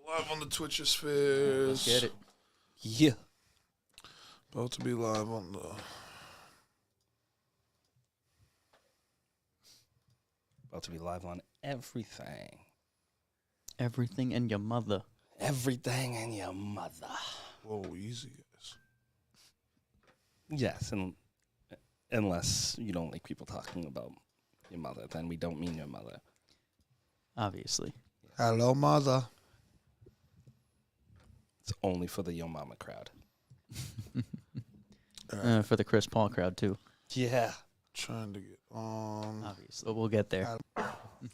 Live on the Twitch spheres. Get it. Yeah. About to be live on the... About to be live on everything. Everything and your mother. Everything and your mother. Whoa, easy, guys. Yes, and unless you don't like people talking about your mother, then we don't mean your mother. Obviously. Hello, mother. It's only for the Yo Mama crowd. For the Chris Paul crowd, too. Yeah. Trying to get on. Obviously. But we'll get there.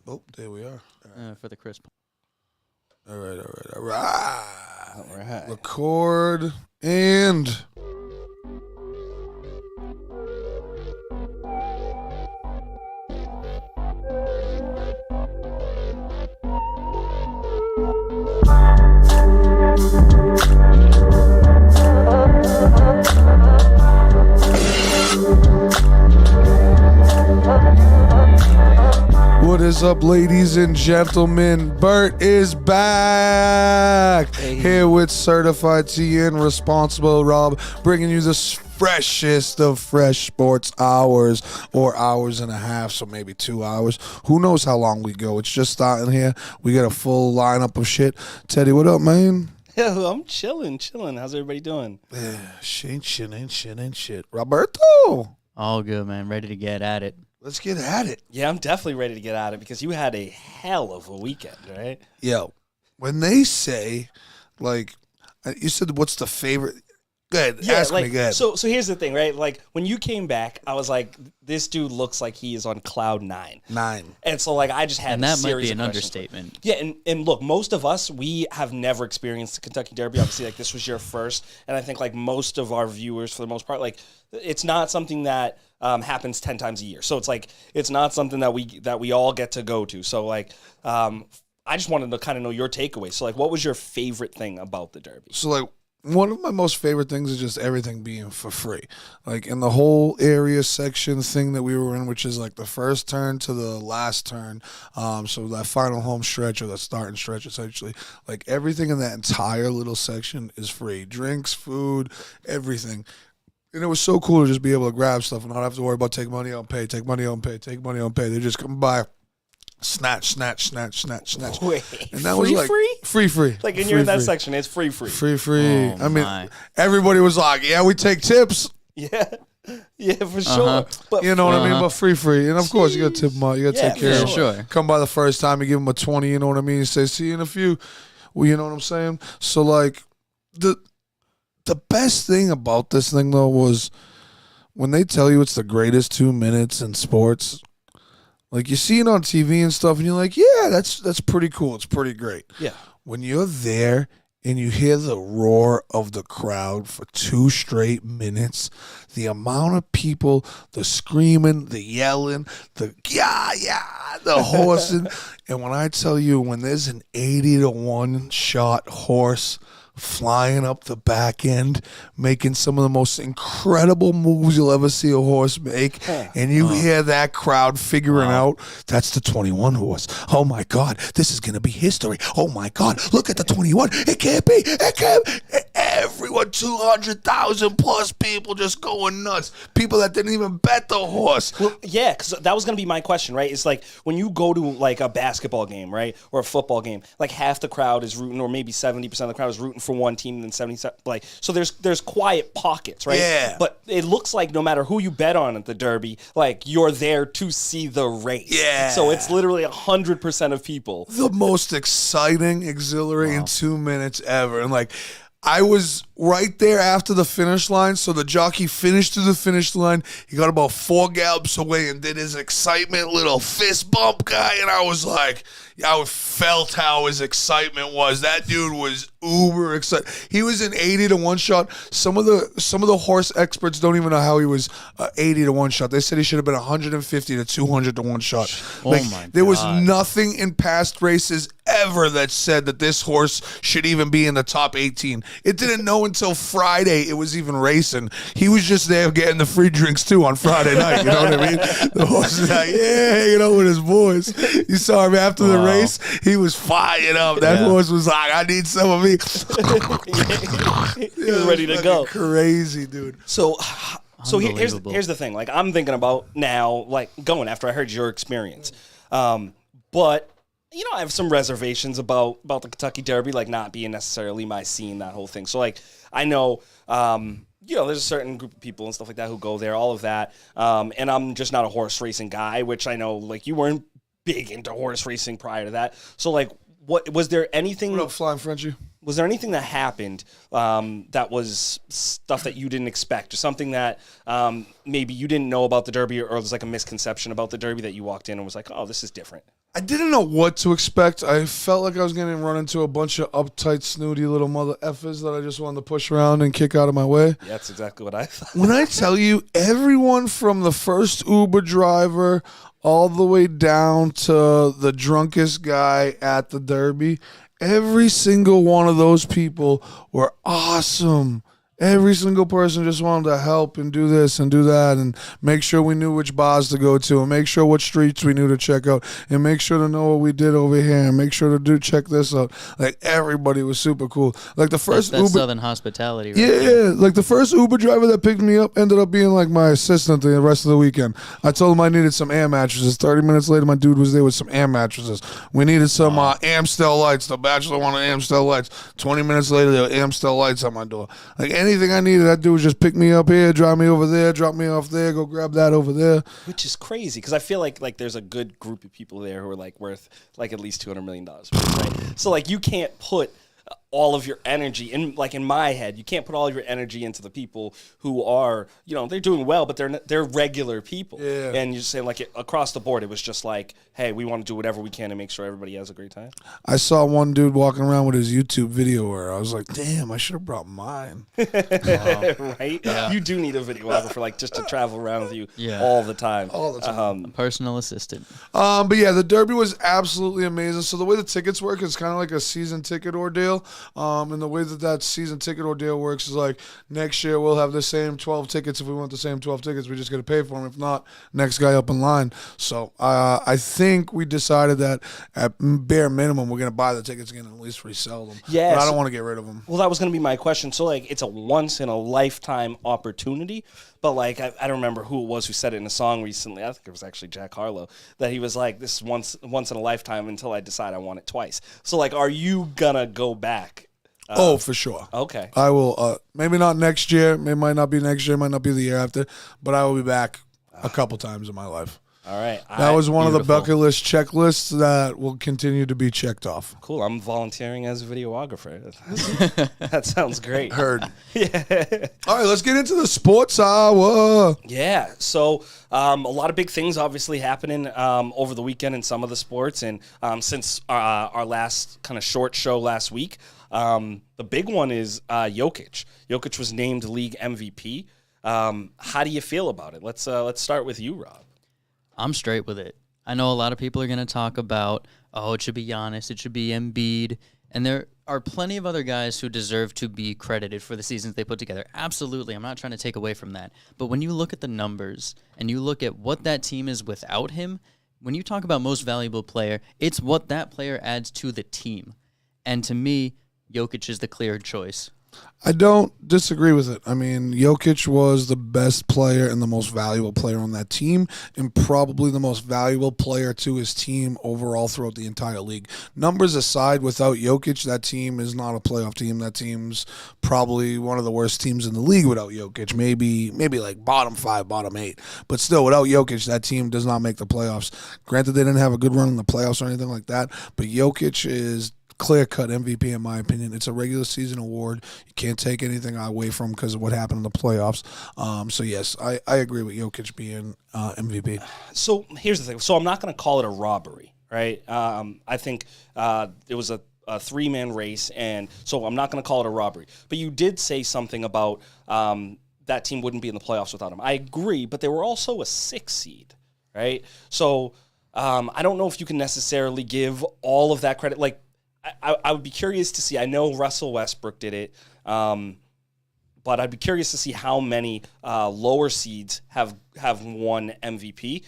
Oh, there we are. For the Chris Paul. All right. All right. Record and... What is up, ladies and gentlemen? Burt is back. Hey. Here with Certified T and Responsible Rob, bringing you the freshest of fresh sports hours, or hours and a half, so maybe 2 hours. Who knows how long we go? It's just starting here. We got a full lineup of shit. Teddy, what up, man? Yeah, I'm chilling. How's everybody doing? Yeah, shit. Roberto, All good, man. Ready to get at it. let's get at it. Yeah, I'm definitely ready to get at it because you had a hell of a weekend, right? Yo, when they say, like, you said, what's the favorite? Go ahead, ask me, go ahead. So here's the thing, right? Like, when you came back, I was like, this dude looks like he is on cloud 9. 9. And so, like, I just had And a that might series be of an questions. understatement. Yeah, and look, most of us, we have never experienced the Kentucky Derby. Obviously, like, this was your first. And I think, like, most of our viewers, for the most part, like, it's not something that happens 10 times a year. So it's, like, it's not something that we all get to go to. So, like, I just wanted to kind of know your takeaway. So, like, what was your favorite thing about the Derby? So, like, one of my most favorite things is just everything being for free. Like, in the whole area section thing that we were in, which is like the first turn to the last turn, so that final home stretch or the starting stretch, essentially, like, everything in that entire little section is free. Drinks, food, everything. And it was so cool to just be able to grab stuff and not have to worry about take money out, pay. They just come by. Snatch. Wait, And that was like free. Like, and you're in that section, it's free. Free. Oh, I mean, my. everybody was like, yeah, we take tips. Yeah, for sure. But You know what I mean? But free. And of course, you got to tip them out. You got to Yeah, take care Yeah, of them. sure. Come by the first time, you give them a 20, you know what I mean? You say, see you in a few. Well, you know what I'm saying? So, like, the best thing about this thing, though, was when they tell you it's the greatest 2 minutes in sports. Like, you see it on TV and stuff, and you're like, yeah, that's pretty cool. It's pretty great. yeah, When you're there and you hear the roar of the crowd for 2 straight minutes, the amount of people, the screaming, the yelling, the the horsing. And when I tell you, when there's an 80-to-1 shot horse flying up the back end, making some of the most incredible moves you'll ever see a horse make, and you hear that crowd figuring out, that's the 21 horse. Oh my God, this is gonna be history. Oh my God, look at the 21. It can't be. Everyone, 200,000 plus people just going nuts. People that didn't even bet the horse. well, yeah, because that was gonna be my question, right? It's like when you go to like a basketball game, right, or a football game, like half the crowd is rooting, or maybe 70% of the crowd is rooting for one team, and then 70, like, so there's quiet pockets, right? Yeah. But it looks like no matter who you bet on at the Derby, like, you're there to see the race. Yeah. So it's literally 100% of people. The most exciting, exhilarating 2 minutes ever. And like, I was right there after the finish line, so the jockey finished to the finish line. He got about 4 gallops away and did his excitement little fist bump guy, and I was like, I felt how his excitement was. That dude was uber excited. He was an 80-to-1 shot. Some of the horse experts don't even know how he was 80-to-1 shot. They said he should have been 150 to 200-to-1 shot. Oh my There was God. nothing in past races ever that said that this horse should even be in the top 18. It didn't know until Friday it was even racing. He was just there getting the free drinks too on Friday night. You know what I mean? The horse is like, yeah, hanging out with his boys. You saw him after the race. He was fired up. That horse was like, I need some of me. He was ready to go. Crazy, dude. So here's the thing. Like, I'm thinking about now, like, going after I heard your experience. But, you know, I have some reservations about the Kentucky Derby, like, not being necessarily my scene, that whole thing. So, like, I know, you know, there's a certain group of people and stuff like that who go there, all of that. And I'm just not a horse racing guy, which I know, like, you weren't big into horse racing prior to that. So, like, what was there anything? What up, Flying Frenchie? Was there anything that happened that was stuff that you didn't expect, or something that maybe you didn't know about the Derby, or there's like a misconception about the Derby that you walked in and was like, oh, this is different? I didn't know what to expect. I felt like I was going to run into a bunch of uptight, snooty little mother effers that I just wanted to push around and kick out of my way. Yeah, that's exactly what I thought. When I tell you, everyone from the first Uber driver all the way down to the drunkest guy at the Derby, every single one of those people were awesome. Every single person just wanted to help and do this and do that and make sure we knew which bars to go to and make sure what streets we knew to check out and make sure to know what we did over here and make sure to check this out. Like, everybody was super cool. Like, the first that's Uber... Southern hospitality, right? Yeah, like the first Uber driver that picked me up ended up being like my assistant the rest of the weekend. I told him I needed some air mattresses. 30 minutes later, my dude was there with some air mattresses. We needed some Amstel lights. The bachelor wanted Amstel lights. 20 minutes later, there were Amstel lights on my door. Like, anything I needed, that dude was just pick me up here, drive me over there, drop me off there, go grab that over there. Which is crazy, because I feel like there's a good group of people there who are like worth like at least $200 million, right? So like, you can't put all of your energy in my head, you can't put all of your energy into the people who are, you know, they're doing well, but they're regular people. Yeah. And you're saying, like, across the board, it was just like, hey, we want to do whatever we can to make sure everybody has a great time. I saw one dude walking around with his YouTube video where I was like, damn, I should have brought mine. Right? Yeah. You do need a videographer, like, just to travel around with you Yeah. all the time. All the time. A personal assistant. But yeah, the Derby was absolutely amazing. So the way the tickets work is kind of like a season ticket ordeal. And the way that season ticket ordeal works is like, next year we'll have the same 12 tickets. If we want the same 12 tickets, we just got to pay for them. If not, next guy up in line. So I think we decided that at bare minimum, we're going to buy the tickets again and at least resell them. Yeah, but I don't want to get rid of them. Well, that was going to be my question. So, like, it's a once-in-a-lifetime opportunity, but, like, I don't remember who it was who said it in a song recently. I think it was actually Jack Harlow, that he was like, this is once in a lifetime until I decide I want it twice. So, like, are you going to go back? For sure. Okay. I will, maybe not next year. It might not be next year. It might not be the year after. But I will be back a couple times in my life. All right. That was one of the Beautiful. bucket list checklists that will continue to be checked off. Cool. I'm volunteering as a videographer. That sounds great. Heard. Yeah. All right, let's get into the sports hour. Yeah. So a lot of big things obviously happening over the weekend in some of the sports. And since our last kind of short show last week, the big one is Jokic. Jokic was named league MVP. How do you feel about it? Let's start with you, Rob. I'm straight with it. I know a lot of people are going to talk about, it should be Giannis, it should be Embiid, and there are plenty of other guys who deserve to be credited for the seasons they put together. Absolutely, I'm not trying to take away from that. But when you look at the numbers and you look at what that team is without him, when you talk about most valuable player, it's what that player adds to the team. And to me, Jokic is the clear choice. I don't disagree with it. I mean, Jokic was the best player and the most valuable player on that team, and probably the most valuable player to his team overall throughout the entire league. Numbers aside, without Jokic, that team is not a playoff team. That team's probably one of the worst teams in the league without Jokic. Maybe like bottom 5, bottom 8. But still, without Jokic, that team does not make the playoffs. Granted, they didn't have a good run in the playoffs or anything like that, but Jokic is clear-cut MVP in my opinion. It's a regular season award. You can't take anything away from because of what happened in the playoffs. So, yes, I agree with Jokic being MVP. So here's the thing. So I'm not going to call it a robbery, right? I think it was a 3-man race, and so I'm not going to call it a robbery. But you did say something about that team wouldn't be in the playoffs without him. I agree, but they were also a 6 seed, right? So I don't know if you can necessarily give all of that credit. Like, I would be curious to see. I know Russell Westbrook did it, but I'd be curious to see how many lower seeds have won MVP.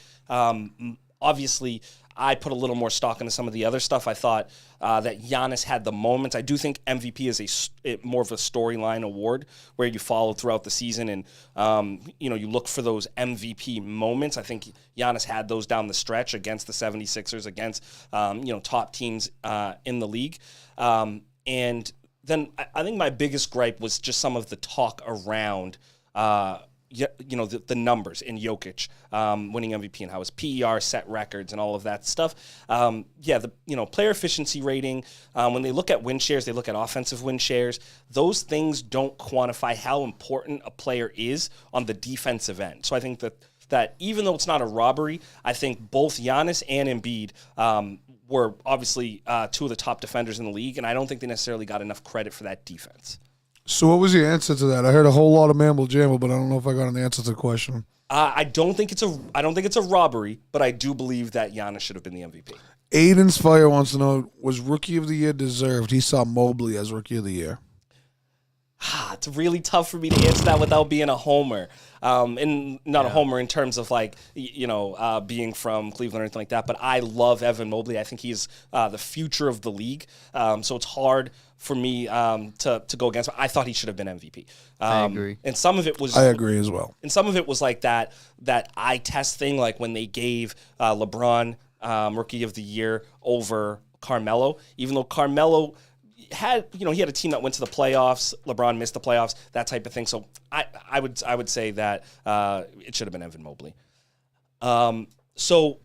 Obviously, I put a little more stock into some of the other stuff. I thought that Giannis had the moments. I do think MVP is more of a storyline award where you follow throughout the season and you look for those MVP moments. I think Giannis had those down the stretch against the 76ers, against top teams in the league. And then I think my biggest gripe was just some of the talk around the numbers in Jokic winning MVP and how his PER set records and all of that stuff. Player efficiency rating, when they look at win shares, they look at offensive win shares. Those things don't quantify how important a player is on the defensive end. So I think that even though it's not a robbery, I think both Giannis and Embiid were obviously two of the top defenders in the league, and I don't think they necessarily got enough credit for that defense. So what was the answer to that? I heard a whole lot of mamble jamble, but I don't know if I got an answer to the question. I don't think it's a robbery, but I do believe that Giannis should have been the MVP. Aiden's Fire wants to know, was Rookie of the Year deserved? He saw Mobley as Rookie of the Year. It's really tough for me to answer that without being a homer. And not a homer in terms of being from Cleveland or anything like that. But I love Evan Mobley. I think he's the future of the league. So it's hard for me to go against him. I thought he should have been MVP. I agree. And some of it was... I agree as well. And some of it was like that eye test thing, like when they gave LeBron Rookie of the Year over Carmelo, even though Carmelo had he had a team that went to the playoffs. LeBron missed the playoffs, that type of thing. So I would say that it should have been Evan Mobley. So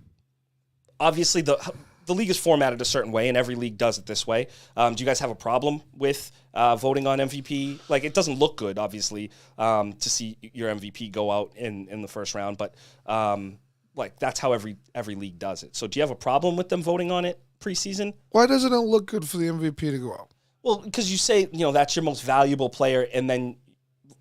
obviously the league is formatted a certain way, and every league does it this way. Do you guys have a problem with voting on MVP? Like, it doesn't look good, obviously, to see your MVP go out in the first round, but that's how every league does it. So do you have a problem with them voting on it preseason? Why doesn't it look good for the MVP to go out? Well, because you say, that's your most valuable player, and then,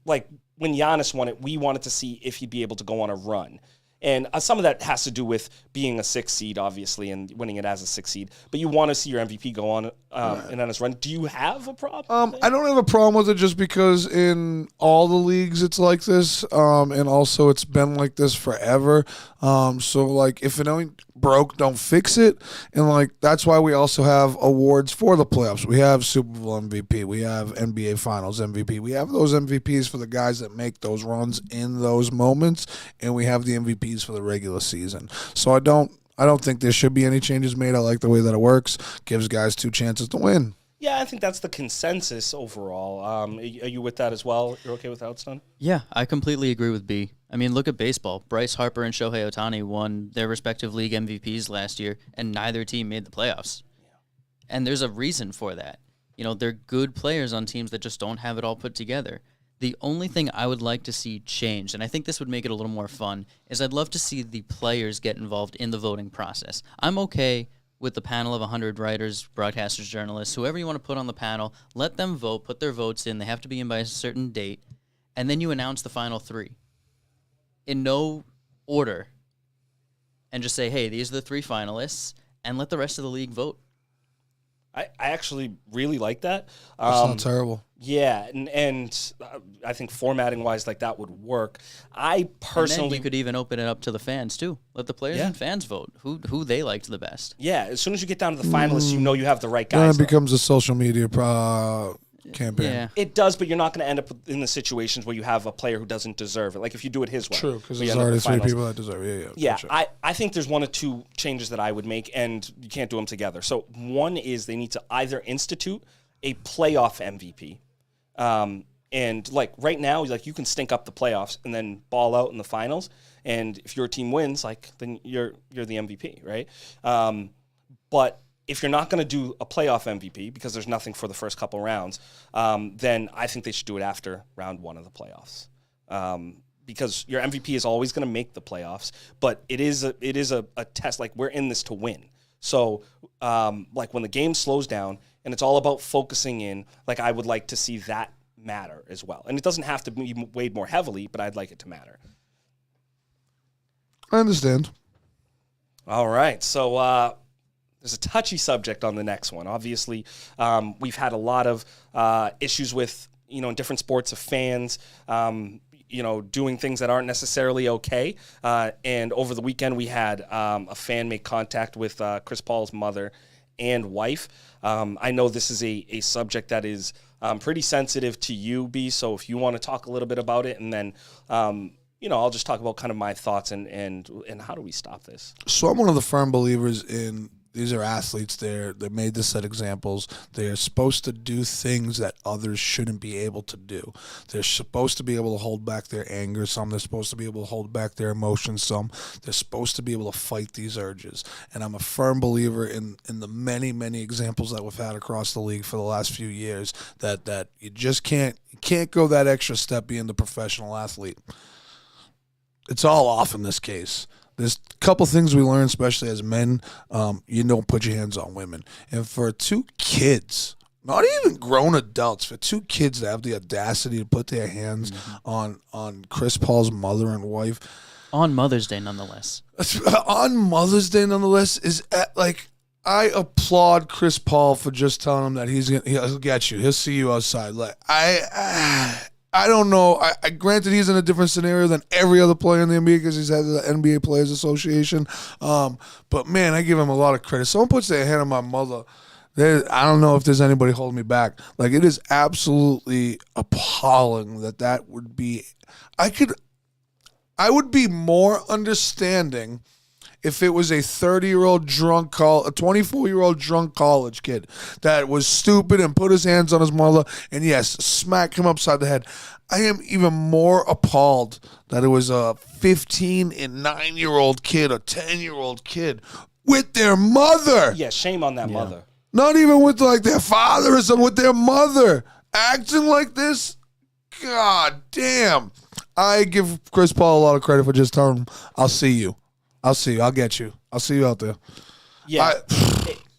when Giannis won it, we wanted to see if he'd be able to go on a run. And some of that has to do with being a 6 seed, obviously, and winning it as a 6 seed. But you want to see your MVP go on and on his run. Do you have a problem? I don't have a problem with it just because in all the leagues it's like this, and also it's been like this forever. So if it ain't broke, don't fix it. And that's why we also have awards for the playoffs. We have Super Bowl MVP. We have NBA Finals MVP. We have those MVPs for the guys that make those runs in those moments, and we have the MVPs for the regular season. So I don't think there should be any changes made. I like the way that it works. Gives guys 2 chances to win. Yeah, I think that's the consensus overall. Are you with that as well? You're okay with that, Stone? Yeah, I completely agree with B. I mean, look at baseball. Bryce Harper and Shohei Ohtani won their respective league MVPs last year, and neither team made the playoffs. Yeah. And there's a reason for that. They're good players on teams that just don't have it all put together. The only thing I would like to see changed, and I think this would make it a little more fun, is I'd love to see the players get involved in the voting process. I'm okay with the panel of 100 writers, broadcasters, journalists, whoever you want to put on the panel. Let them vote, put their votes in. They have to be in by a certain date. And then you announce the final 3 in no order and just say, hey, these are the 3 finalists, and let the rest of the league vote. I actually really like that. That's not terrible. Yeah, and I think formatting-wise, that would work. I personally... And then you could even open it up to the fans, too. Let the players and fans vote who they liked the best. Yeah, as soon as you get down to the finalists, you have the right guys. Then it becomes a social media campaign. Yeah. It does, but you're not going to end up in the situations where you have a player who doesn't deserve it. Like if you do it his way. True, because there's already 3 people that deserve it. Yeah, gotcha. I think there's 1 or 2 changes that I would make, and you can't do them together. So one is they need to either institute a playoff MVP, and right now, you can stink up the playoffs and then ball out in the finals, and if your team wins, then you're the MVP, right? But if you're not going to do a playoff MVP because there's nothing for the first couple rounds, then I think they should do it after round 1 of the playoffs. Because your MVP is always going to make the playoffs, but it is a test. We're in this to win. So when the game slows down and it's all about focusing in, I would like to see that matter as well. And it doesn't have to be weighed more heavily, but I'd like it to matter. I understand. All right. So there's a touchy subject on the next one. Obviously, we've had a lot of issues with, in different sports of fans, doing things that aren't necessarily okay. And over the weekend, we had a fan make contact with Chris Paul's mother and wife. I know this is a subject that is pretty sensitive to you, B. So if you want to talk a little bit about it, and then I'll just talk about kind of my thoughts and how do we stop this. So I'm one of the firm believers in these are athletes. They're made to set examples. They're supposed to do things that others shouldn't be able to do. They're supposed to be able to hold back their anger some. They're supposed to be able to hold back their emotions some. They're supposed to be able to fight these urges. And I'm a firm believer in the many, many examples that we've had across the league for the last few years that you just can't go that extra step being the professional athlete. It's all off in this case. There's a couple things we learn, especially as men. You don't put your hands on women. And for two kids, not even grown adults, for two kids to have the audacity to put their hands on Chris Paul's mother and wife. On Mother's Day, nonetheless. On Mother's Day, nonetheless, is I applaud Chris Paul for just telling him that he'll get you. He'll see you outside. Like I don't know. I granted he's in a different scenario than every other player in the NBA because he's had the NBA Players Association. But man, I give him a lot of credit. Someone puts their hand on my mother. I don't know if there's anybody holding me back. Like, it is absolutely appalling that would be. I would be more understanding if it was a 30-year-old drunk a 24-year-old drunk college kid that was stupid and put his hands on his mother and, yes, smack him upside the head. I am even more appalled that it was a 15 and 9-year-old kid, a 10-year-old kid with their mother. Yeah, shame on that mother. Not even with, like, their father or something, with their mother. Acting like this? God damn. I give Chris Paul a lot of credit for just telling him, I'll see you. I'll see you. I'll get you. I'll see you out there. Yeah,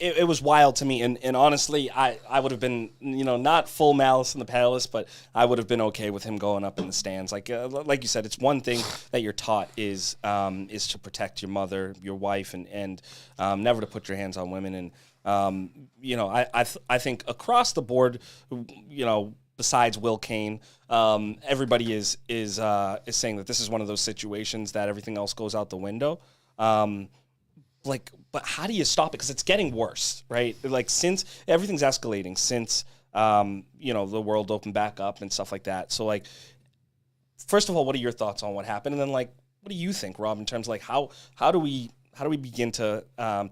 it was wild to me. And honestly, I would have been, not full malice in the palace, but I would have been okay with him going up in the stands. Like you said, it's one thing that you're taught is to protect your mother, your wife, and never to put your hands on women. And, I think across the board, besides Will Kane, everybody is saying that this is one of those situations that everything else goes out the window. But how do you stop it? Because it's getting worse, right? Like, since everything's escalating since the world opened back up and stuff like that. So, like, first of all, what are your thoughts on what happened? And then, like, what do you think, Rob, in terms of, like, how do we begin to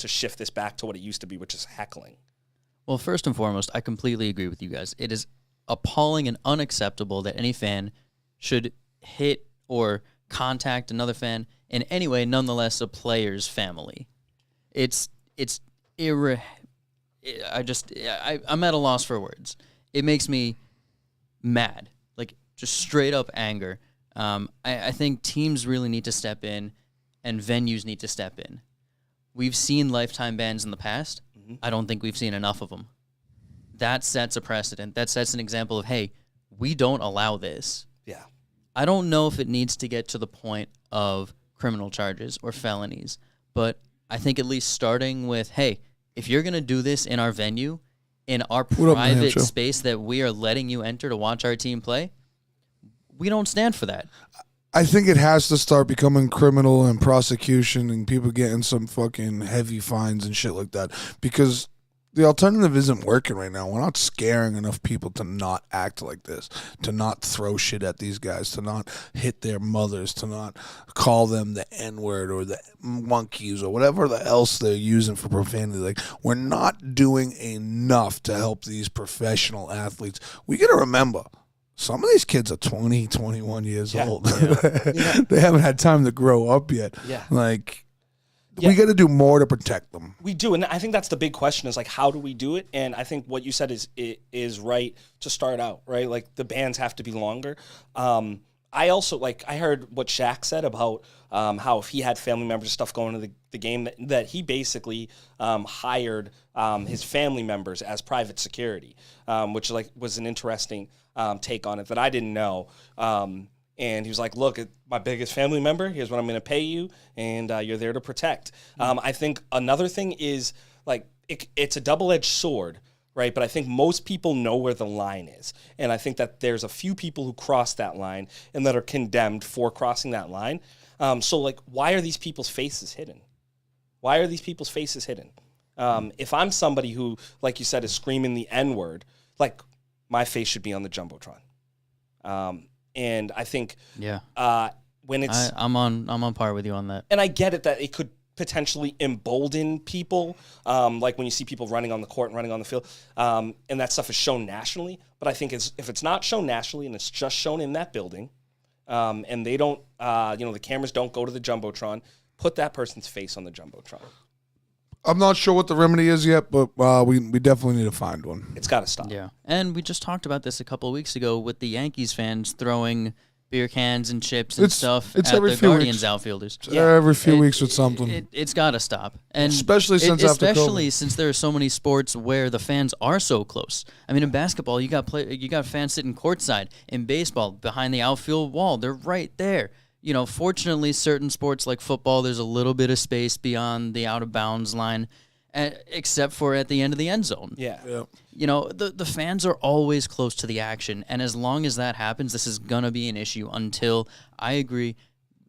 shift this back to what it used to be, which is heckling? Well, first and foremost, I completely agree with you guys. It is appalling and unacceptable that any fan should hit or contact another fan in any way, nonetheless a player's family. I'm at a loss for words. It makes me mad, like just straight up anger. I think teams really need to step in and venues need to step in. We've seen lifetime bans in the past. Mm-hmm. I don't think we've seen enough of them. That sets a precedent. That sets an example of, hey, we don't allow this. Yeah. I don't know if it needs to get to the point of criminal charges or felonies, but I think at least starting with, hey, if you're going to do this in our venue, in our private space that we are letting you enter to watch our team play, we don't stand for that. I think it has to start becoming criminal and prosecution and people getting some fucking heavy fines and shit like that, because the alternative isn't working right now. We're not scaring enough people to not act like this, to not throw shit at these guys, to not hit their mothers, to not call them the N-word or the monkeys or whatever else they're using for profanity. Like, we're not doing enough to help these professional athletes. We got to remember, some of these kids are 20, 21 years old. Yeah. They haven't had time to grow up yet. Yeah. Like, we got to do more to protect them. We do, and I think that's the big question is, like, how do we do it? And I think what you said is right to start out, right? Like, the bans have to be longer. I also, like, I heard what Shaq said about how if he had family members and stuff going to the game, that he basically hired his family members as private security, which, like, was an interesting take on it that I didn't know. And he was like, look, my biggest family member, here's what I'm going to pay you, and you're there to protect. I think another thing is, like it's a double-edged sword, right? But I think most people know where the line is. And I think that there's a few people who cross that line and that are condemned for crossing that line. So, like, why are these people's faces hidden? Why are these people's faces hidden? If I'm somebody who, like you said, is screaming the N-word, like, my face should be on the Jumbotron. And I think when it's... I'm on par with you on that. And I get it that it could potentially embolden people, like when you see people running on the court and running on the field, and that stuff is shown nationally. But I think if it's not shown nationally and it's just shown in that building, and they don't, the cameras don't go to the Jumbotron, put that person's face on the Jumbotron. I'm not sure what the remedy is yet, but we definitely need to find one. It's got to stop. Yeah, and we just talked about this a couple of weeks ago with the Yankees fans throwing beer cans and chips and stuff at the Guardians outfielders. Every few weeks with something. It's got to stop, and especially since there are so many sports where the fans are so close. I mean, in basketball, you got fans sitting courtside. In baseball, behind the outfield wall, they're right there. You know, fortunately, certain sports like football, there's a little bit of space beyond the out of bounds line, except for at the end of the end zone. Yeah. You know, the fans are always close to the action, and as long as that happens, this is going to be an issue until, I agree,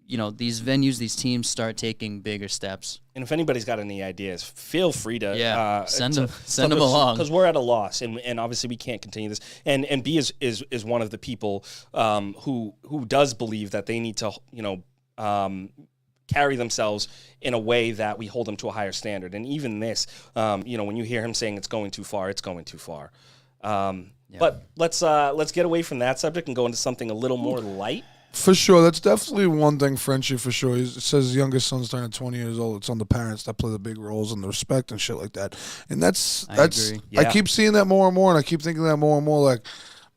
you know, these venues, these teams start taking bigger steps. And if anybody's got any ideas, feel free to send them along, because we're at a loss, and obviously we can't continue this. And B is one of the people who does believe that they need to carry themselves in a way that we hold them to a higher standard. And even this, when you hear him saying it's going too far, it's going too far. But let's get away from that subject and go into something a little more light. For sure, that's definitely one thing, Frenchie, for sure. It says his youngest son's turning 20 years old. It's on the parents that play the big roles and the respect and shit like that. And that's agree. I keep seeing that more and more, and I keep thinking that more and more. Like,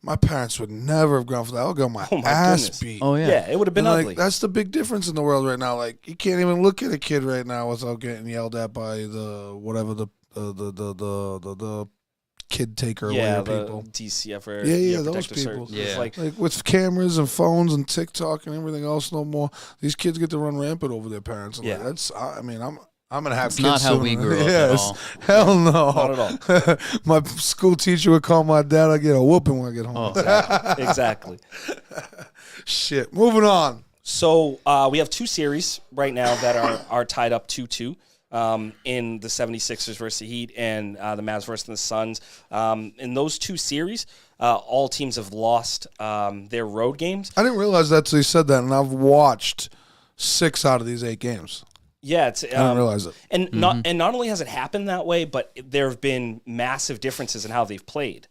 my parents would never have gone for that. I would get my ass goodness. beat. Oh, yeah. Yeah, it would have been ugly. Like, that's the big difference in the world right now. Like, you can't even look at a kid right now without getting yelled at by the kid taker people. DCF or those people. Yeah. Like with cameras and phones and TikTok and everything else no more, these kids get to run rampant over their parents. And I'm gonna have it's kids not how soon. we grew up at all. Hell no. Not at all. My school teacher would call my dad. I get a whooping when I get home. Oh, exactly. Shit. Moving on. So we have two series right now that are tied up 2-2. In the 76ers versus the Heat and the Mavs versus the Suns. In those two series, all teams have lost their road games. I didn't realize that till you said that, and I've watched 6 out of these 8 games. Yeah, I didn't realize it. And not only has it happened that way, but there have been massive differences in how they've played,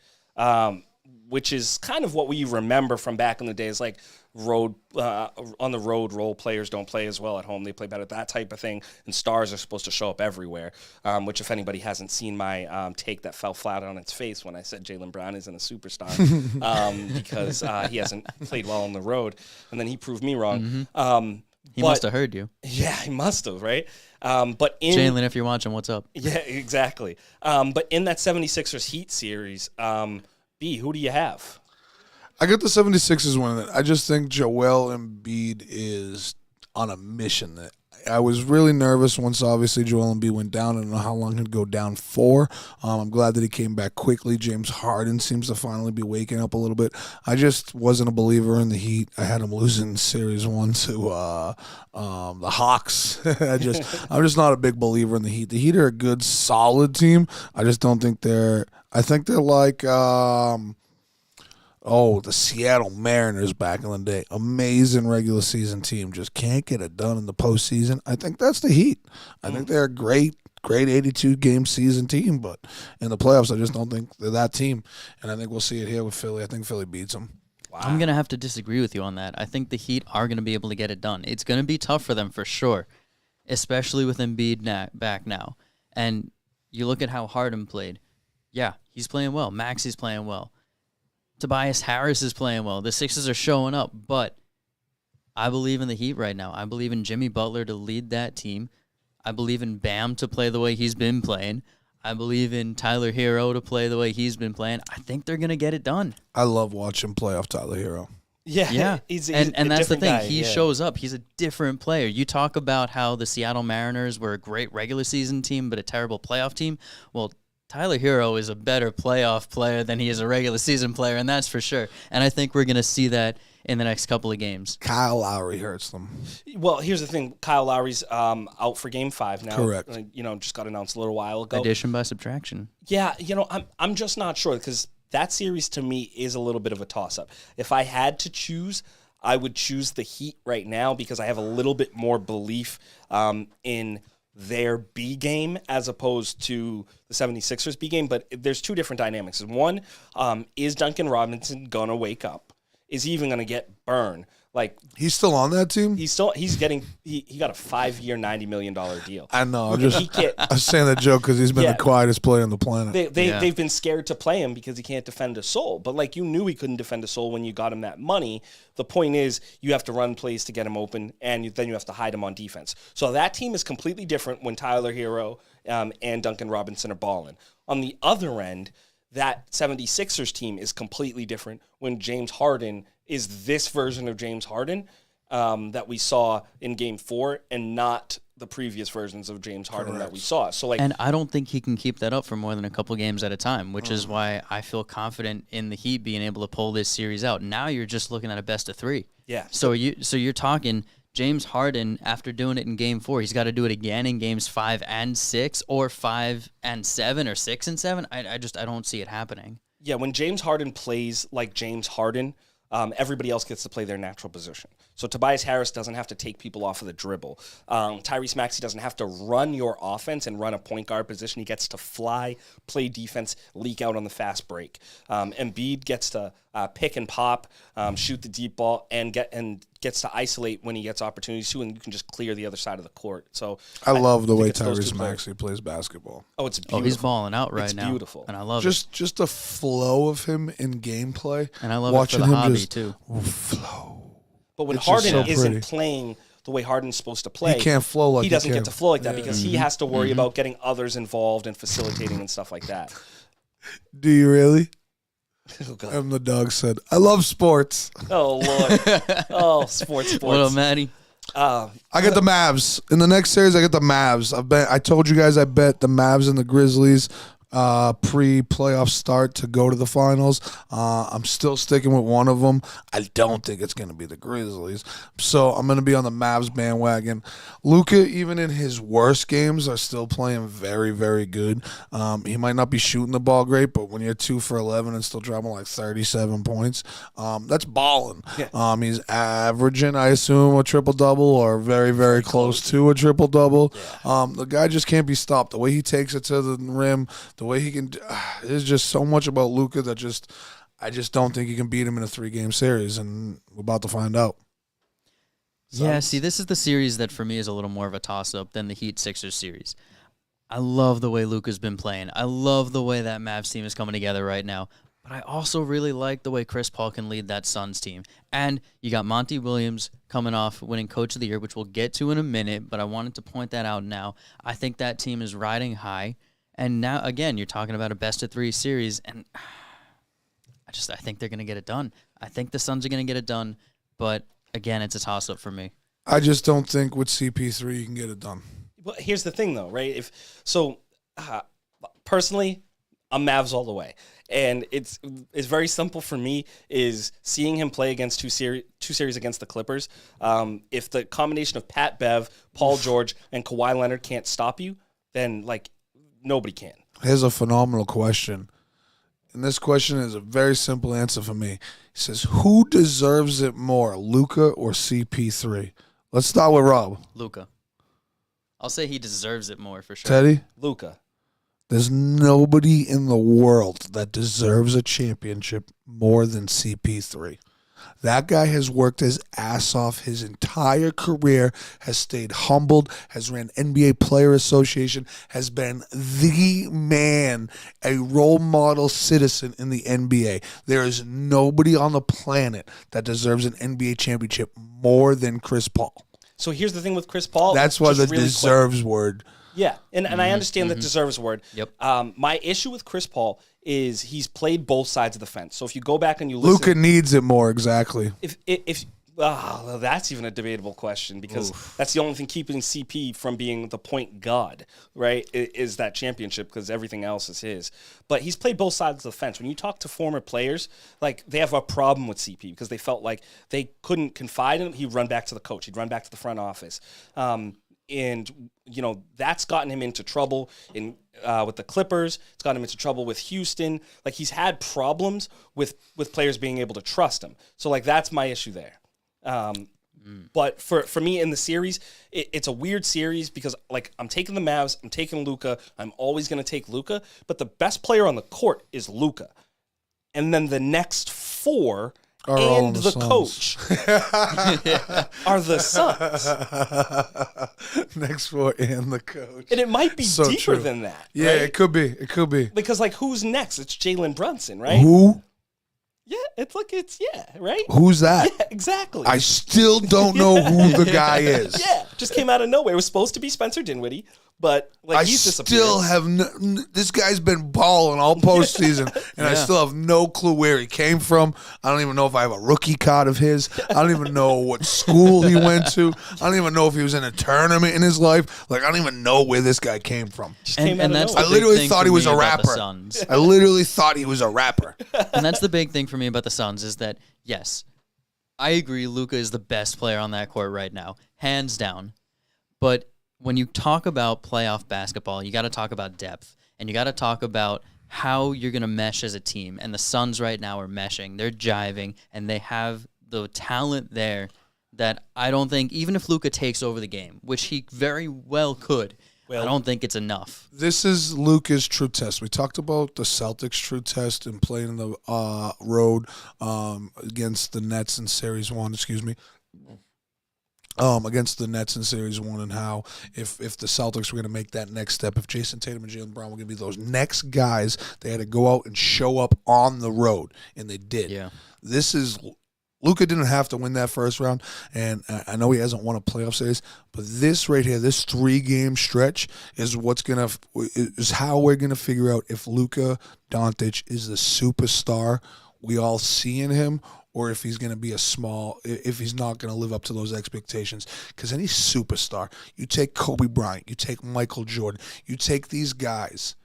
which is kind of what we remember from back in the days, like on the road, role players don't play as well at home. They play better, that type of thing. And stars are supposed to show up everywhere, which if anybody hasn't seen my take that fell flat on its face when I said Jaylen Brown isn't a superstar because he hasn't played well on the road. And then he proved me wrong. He must have heard you. Yeah, he must have, right? But Jaylen, if you're watching, what's up? Yeah, exactly. But in that 76ers Heat series, B, who do you have? I got the 76ers winning it. I just think Joel Embiid is on a mission. I was really nervous once, obviously, Joel Embiid went down. I don't know how long he'd go down for. I'm glad that he came back quickly. James Harden seems to finally be waking up a little bit. I just wasn't a believer in the Heat. I had them losing Series 1 to the Hawks. I'm just not a big believer in the Heat. The Heat are a good, solid team. I just don't think I think they're like... the Seattle Mariners back in the day. Amazing regular season team. Just can't get it done in the postseason. I think that's the Heat. I think they're a great 82-game season team, but in the playoffs, I just don't think they're that team. And I think we'll see it here with Philly. I think Philly beats them. Wow. I'm going to have to disagree with you on that. I think the Heat are going to be able to get it done. It's going to be tough for them for sure, especially with Embiid back now. And you look at how Harden played. Yeah, he's playing well. Maxi's playing well. Tobias Harris is playing well. The Sixers are showing up, but I believe in the Heat right now. I believe in Jimmy Butler to lead that team. I believe in Bam to play the way he's been playing. I believe in Tyler Hero to play the way he's been playing. I think they're going to get it done. I love watching playoff Tyler Hero. Yeah, he's and a that's the different thing. guy, He yeah. shows up. He's a different player. You talk about how the Seattle Mariners were a great regular season team, but a terrible playoff team. Well, Tyler Hero is a better playoff player than he is a regular season player, and that's for sure. And I think we're going to see that in the next couple of games. Kyle Lowry hurts them. Well, here's the thing. Kyle Lowry's out for Game 5 now. Correct. Just got announced a little while ago. Addition by subtraction. Yeah, I'm just not sure because that series to me is a little bit of a toss-up. If I had to choose, I would choose the Heat right now because I have a little bit more belief in their B game as opposed to the 76ers B game. But there's two different dynamics. One, is Duncan Robinson going to wake up? Is he even going to get burned? Like, He's still on that team? he got a 5-year, $90 million deal. I know. I'm He can't. I was saying that joke because he's been Yeah. the quietest player on the planet. They've been scared to play him because he can't defend a soul. But like you knew he couldn't defend a soul when you got him that money. The point is you have to run plays to get him open, and then you have to hide him on defense. So that team is completely different when Tyler Hero and Duncan Robinson are balling. On the other end, that 76ers team is completely different when James Harden is this version of James Harden that we saw in Game 4 and not the previous versions of James Harden that we saw. So And I don't think he can keep that up for more than a couple games at a time, which is why I feel confident in the Heat being able to pull this series out. Now you're just looking at a best of 3. Yeah. So you're talking James Harden after doing it in Game 4, he's got to do it again in Games 5 and 6, or 5 and 7, or 6 and 7. I don't see it happening. Yeah, when James Harden plays like James Harden, everybody else gets to play their natural position. So Tobias Harris doesn't have to take people off of the dribble. Tyrese Maxey doesn't have to run your offense and run a point guard position. He gets to fly, play defense, leak out on the fast break. Embiid gets to pick and pop, shoot the deep ball, and gets to isolate when he gets opportunities to, and you can just clear the other side of the court. So I love the think way it's those two Tyrese players. Maxey plays basketball. Oh, it's beautiful. Oh, he's balling out right It's now. beautiful. And I love it. Just the flow of him in gameplay. And I love it watching for the him hobby, just too. flow. But when It's just Harden so isn't pretty. playing the way Harden's supposed to play, He can't flow like he he doesn't can. get to flow like that because he has to worry Mm-hmm. about getting others involved and facilitating and stuff like that. Do you really? Oh, God. And the dog said, "I love sports." Oh, Lord. Oh, sports. What up, Maddie? I get the Mavs in the next series. I get the Mavs. I told you guys I bet the Mavs and the Grizzlies pre-playoff start to go to the finals. I'm still sticking with one of them. I don't think it's going to be the Grizzlies, so I'm going to be on the Mavs bandwagon. Luka, even in his worst games, are still playing very, very good. He might not be shooting the ball great, but when you're 2 for 11 and still dropping like 37 points, that's balling. Yeah. He's averaging, I assume, a triple-double or very, very close to a triple-double. The guy just can't be stopped. The way he takes it to the rim, the way he can, there's just so much about Luka that I just don't think you can beat him in a 3-game series, and we're about to find out. Yeah, see, this is the series that for me is a little more of a toss-up than the Heat-Sixers series. I love the way Luka's been playing. I love the way that Mavs team is coming together right now. But I also really like the way Chris Paul can lead that Suns team. And you got Monty Williams coming off winning Coach of the Year, which we'll get to in a minute, but I wanted to point that out now. I think that team is riding high. And now, again, you're talking about a best-of-3 series, and I think they're going to get it done. I think the Suns are going to get it done, but, again, it's a toss-up for me. I just don't think with CP3 you can get it done. But here's the thing, though, right? Personally, I'm Mavs all the way. And it's very simple for me is seeing him play against two series against the Clippers. If the combination of Pat Bev, Paul George, and Kawhi Leonard can't stop you, then, nobody can. Here's a phenomenal question. And this question is a very simple answer for me. He says, who deserves it more, Luka or CP3? Let's start with Rob. Luka. I'll say he deserves it more for sure. Teddy? Luka. There's nobody in the world that deserves a championship more than CP3. That guy has worked his ass off his entire career, has stayed humbled, has ran NBA Player Association, has been the man, a role model citizen in the NBA. There is nobody on the planet that deserves an NBA championship more than Chris Paul. So here's the thing with Chris Paul. That's why just the really quick. deserves word. Yeah, and I understand that deserves a word. Yep. My issue with Chris Paul is he's played both sides of the fence. So if you go back and you listen, Luka needs it more, exactly. if well, that's even a debatable question because that's the only thing keeping CP from being the point god, right? Is that championship because everything else is his. But he's played both sides of the fence. When you talk to former players, like they have a problem with CP because they felt like they couldn't confide in him. He'd run back to the coach. He'd run back to the front office. And, you know, that's gotten him into trouble with the Clippers. It's gotten him into trouble with Houston. Like, he's had problems with players being able to trust him. So, like, that's my issue there. But for me in the series, it's a weird series because, like, I'm taking the Mavs, I'm taking Luka, I'm always going to take Luka, but the best player on the court is Luka. And then the next four and the coach are the Suns. Next four and the coach. And it might be So deeper true. than that. Yeah, right? it could be. It could be. Because, like, who's next? It's Jalen Brunson, right? Who? Yeah, right? Who's that? Yeah, exactly. I still don't know who the guy is. Yeah, just came out of nowhere. It was supposed to be Spencer Dinwiddie, but like I he's disappeared. still have this guy's been balling all postseason, and I still have no clue where he came from. I don't even know if I have a rookie card of his. I don't even know what school he went to. I don't even know if he was in a tournament in his life. Like, I don't even know where this guy came from. Just came out And of that's nowhere. the I literally big thing thought for he was me a about the rapper. Suns. I literally thought he was a rapper. And that's the big thing for me about the Suns is that, yes, I agree Luka is the best player on that court right now, hands down. But when you talk about playoff basketball, you got to talk about depth, and you got to talk about how you're going to mesh as a team. And the Suns right now are meshing. They're jiving, and they have the talent there that I don't think, even if Luka takes over the game, which he very well could, I don't think it's enough. This is Luka's true test. We talked about the Celtics' true test in playing the road against the Nets in Series 1, against the Nets in Series 1, and how if the Celtics were going to make that next step, if Jason Tatum and Jaylen Brown were going to be those next guys, they had to go out and show up on the road, and they did. Yeah. This is Luka didn't have to win that first round, and I know he hasn't won a playoff series, but this right here, this 3-game stretch is is how we're gonna figure out if Luka Doncic is the superstar we all see in him, or if he's gonna be if he's not gonna live up to those expectations. Because any superstar, you take Kobe Bryant, you take Michael Jordan, you take these guys,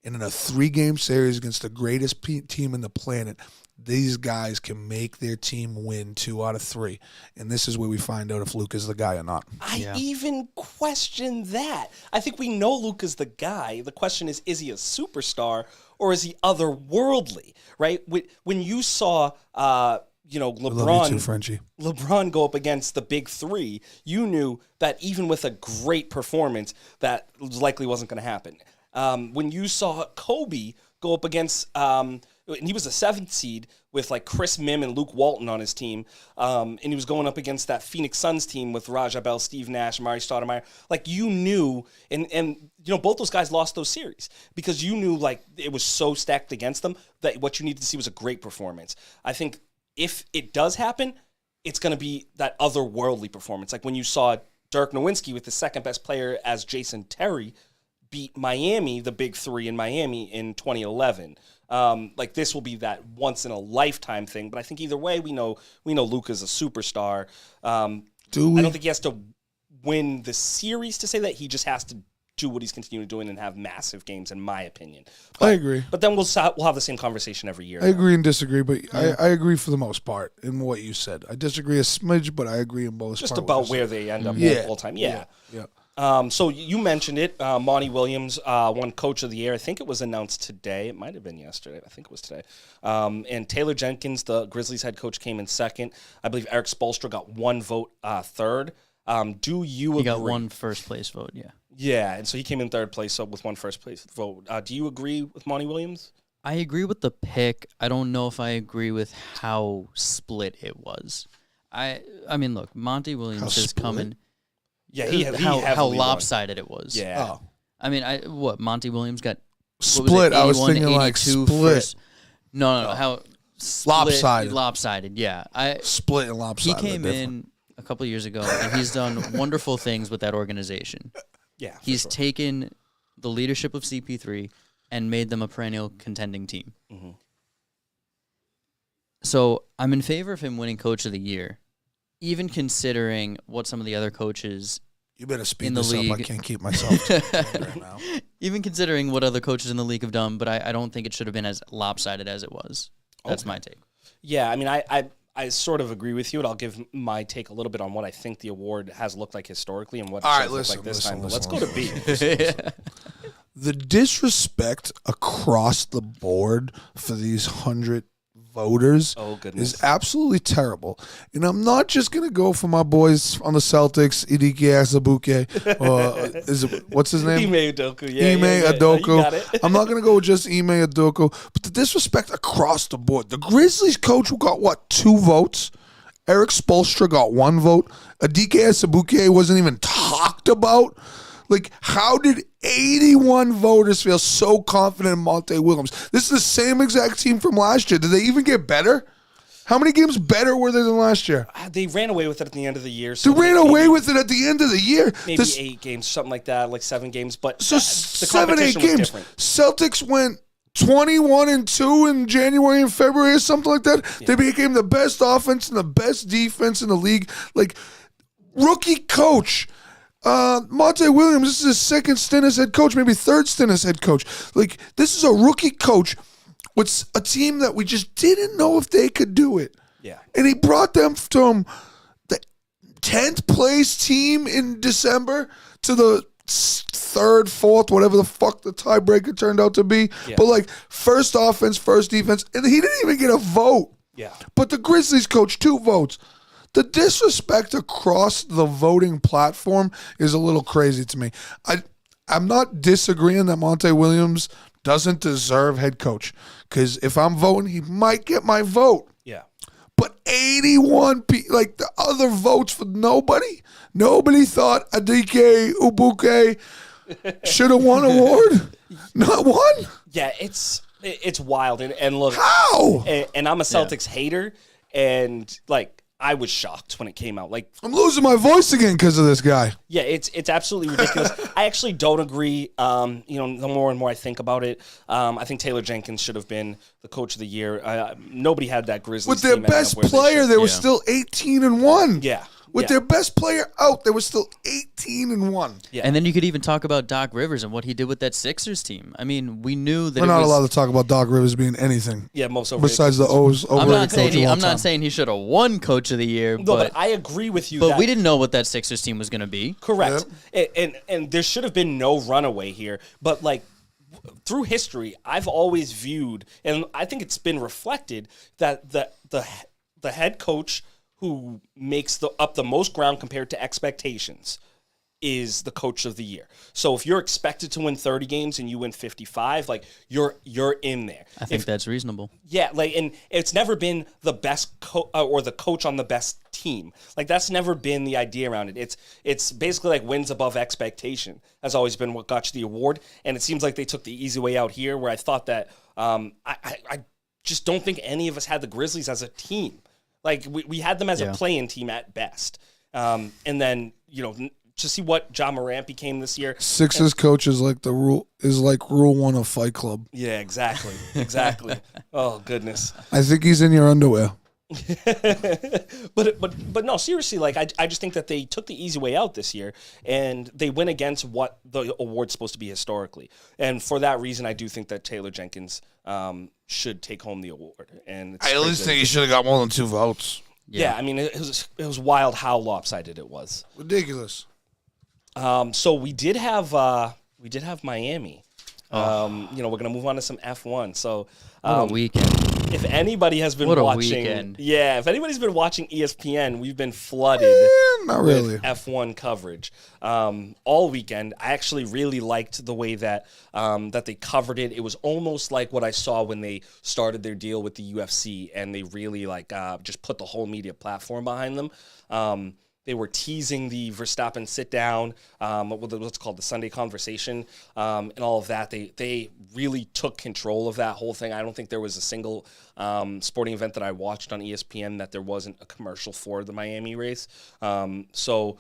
and in a 3-game series against the greatest team in the planet, these guys can make their team win 2 out of 3. And this is where we find out if Luka's the guy or not. I even question that. I think we know Luka's the guy. The question is he a superstar or is he otherworldly, right? When you saw Love you too, Frenchie. LeBron go up against the big 3, you knew that even with a great performance, that likely wasn't going to happen. When you saw Kobe go up against, and he was a 7th seed with like Chris Mim and Luke Walton on his team, and he was going up against that Phoenix Suns team with Raja Bell, Steve Nash, Mari Stoudemire. Like, you knew, and you know, both those guys lost those series because you knew like it was so stacked against them that what you needed to see was a great performance. I think if it does happen, it's going to be that otherworldly performance. Like when you saw Dirk Nowitzki with the second best player as Jason Terry beat Miami, the big 3 in Miami in 2011. Like this will be that once in a lifetime thing. But I think either way, we know Luka's a superstar. Do we? I don't think he has to win the series to say that. He just has to do what he's continuing doing and have massive games, in my opinion. But, I agree. But then we'll have the same conversation every year. I agree and disagree, but I agree for the most part in what you said. I disagree a smidge, but I agree in both. Just about where they end up all time. Yeah. So you mentioned it. Monty Williams won Coach of the Year. I think it was announced today. It might have been yesterday. I think it was today. And Taylor Jenkins, the Grizzlies head coach, came in second. I believe Eric Spoelstra got 1 vote third. Do you agree? He got 1 first place vote, yeah. Yeah, and so he came in third place with 1 first place vote. Do you agree with Monty Williams? I agree with the pick. I don't know if I agree with how split it was. I mean, look, Monty Williams is coming. Yeah, how lopsided it was. Yeah. Oh. I mean, Monty Williams got split. I was thinking like split. No. How Lopsided. Yeah. Split and lopsided. He came in a couple of years ago, and he's done wonderful things with that organization. Yeah. He's taken the leadership of CP3, and made them a perennial contending team. Mhm. So I'm in favor of him winning Coach of the Year, even considering what some of the other coaches You better speed in the this league. up. I can't keep myself to right now. Even considering what other coaches in the league have done, but I don't think it should have been as lopsided as it was. That's my take. Yeah, I mean, I sort of agree with you, and I'll give my take a little bit on what I think the award has looked like historically and what it should look like this time. But let's go to B. The disrespect across the board for these 100 voters is absolutely terrible. And I'm not just going to go for my boys on the Celtics, Idike Azubuike, what's his name? Ime Udoka. Ime Udoka. You got it. I'm not going to go with just Ime Udoka, but the disrespect across the board. The Grizzlies coach who got, 2 votes? Eric Spoelstra got 1 vote. Idike Azubuike wasn't even talked about. Like, how did 81 voters feel so confident in Monte Williams? This is the same exact team from last year. Did they even get better? How many games better were they than last year? They ran away with it at the end of the year. So they ran away with it at the end of the year. Maybe 8 games, something like that, like 7 games. But so the 7, 8 competition was games. different. Celtics went 21-2 in January and February or something like that. Yeah. They became the best offense and the best defense in the league. Like, rookie coach. Monte Williams, this is his 2nd stint as head coach, maybe 3rd stint as head coach. Like, this is a rookie coach with a team that we just didn't know if they could do it. Yeah. And he brought them from the 10th place team in December to the 3rd, 4th, whatever the fuck the tiebreaker turned out to be. Yeah. But, like, first offense, first defense, and he didn't even get a vote. Yeah. But the Grizzlies coach, 2 votes. The disrespect across the voting platform is a little crazy to me. I'm not disagreeing that Monte Williams doesn't deserve head coach, because if I'm voting, he might get my vote. Yeah. But 81 like the other votes for nobody thought Idike Ubuke should have won an award. Not one. Yeah, it's wild, and look, how? And I'm a Celtics hater, and like, I was shocked when it came out. Like, I'm losing my voice again because of this guy. Yeah, it's absolutely ridiculous. I actually don't agree. The more and more I think about it, I think Taylor Jenkins should have been the coach of the year. Nobody had that Grizzlies with their team best player. They were still 18-1. Yeah. With their best player out, they were still 18-1. Yeah. And then you could even talk about Doc Rivers and what he did with that Sixers team. I mean, we knew that we're not allowed to talk about Doc Rivers being anything. Yeah, most besides the O's. I'm not saying he should have won Coach of the Year. No, but I agree with you. But we didn't know what that Sixers team was going to be. Correct. Yep. And there should have been no runaway here. But like, through history, I've always viewed, and I think it's been reflected, that the head coach who makes up the most ground compared to expectations is the coach of the year. So if you're expected to win 30 games and you win 55, like, you're in there. I think that's reasonable. Yeah, like, and it's never been the best or the coach on the best team. Like, that's never been the idea around it. It's basically like wins above expectation has always been what got you the award. And it seems like they took the easy way out here, where I thought that I just don't think any of us had the Grizzlies as a team. Like, we had them as a play-in team at best. And then, to see what John Morant became this year. Sixers coach is like rule 1 of Fight Club. Yeah, exactly. Exactly. Oh, goodness. I think he's in your underwear. but no, seriously, like, I just think that they took the easy way out this year, and they went against what the award's supposed to be historically. And for that reason, I do think that Taylor Jenkins should take home the award. And I at least think he should have got more than 2 votes. Yeah, I mean, it was wild how lopsided it was. Ridiculous. So we did have Miami. We're gonna move on to some F1. So what a weekend. If anybody has been watching, if anybody's been watching ESPN, we've been flooded not really. with F1 coverage all weekend. I actually really liked the way that they covered it. It was almost like what I saw when they started their deal with the UFC, and they really just put the whole media platform behind them. They were teasing the Verstappen sit down, what's called the Sunday Conversation, and all of that. They really took control of that whole thing. I don't think there was a single sporting event that I watched on ESPN that there wasn't a commercial for the Miami race. So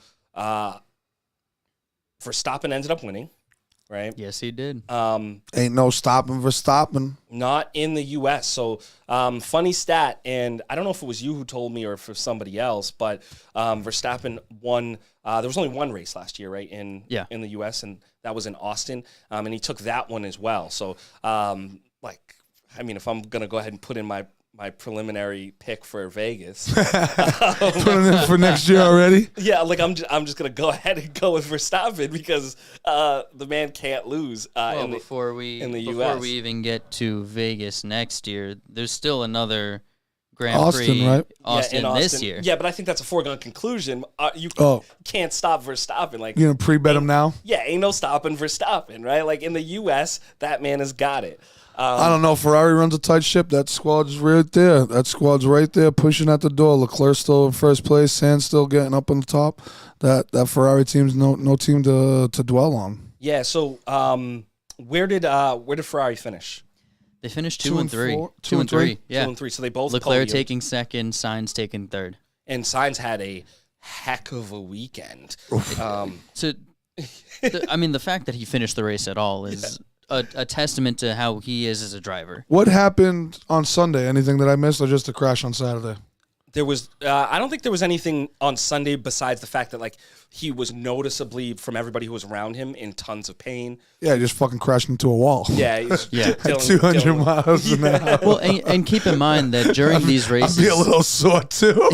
Verstappen ended up winning, right? Yes, he did. Ain't no stopping for stopping. Not in the U.S. So, funny stat, and I don't know if it was you who told me or for somebody else, but Verstappen won. There was only one race last year, right? In the U.S., and that was in Austin, and he took that one as well. So, if I'm gonna go ahead and put in my preliminary pick for Vegas, Putting in for next year already. yeah, I'm just gonna go ahead and go with Verstappen because the man can't lose. Before we US. even get to Vegas next year, there's still another Grand Austin, Prix, right? Austin, in this year. Yeah, but I think that's a foregone conclusion. You can't stop Verstappen. Like, You gonna pre-bet him now? yeah, ain't no stopping Verstappen, right? Like in the U.S., that man has got it. I don't know. Ferrari runs a tight ship. That squad's right there. That squad's right there, pushing at the door. Leclerc still in first place. Sainz still getting up on the top. That Ferrari team's no team to dwell on. Yeah. So, where did Ferrari finish? They finished 2 2 and and 3. 4? 2 and 3. Yeah. 2 and 3. So they both Leclerc podiumed. taking second, Sainz taking third. And Sainz had a heck of a weekend. The fact that he finished the race at all is a testament to how he is as a driver. What happened on Sunday? Anything that I missed, or just a crash on Saturday? There was, I don't think there was anything on Sunday besides the fact that like he was noticeably from everybody who was around him in tons of pain. Yeah, just fucking crashed into a wall. Yeah, he's Yeah. At 200 miles an hour. Well, and keep in mind that during these races, I'd be a little sore too.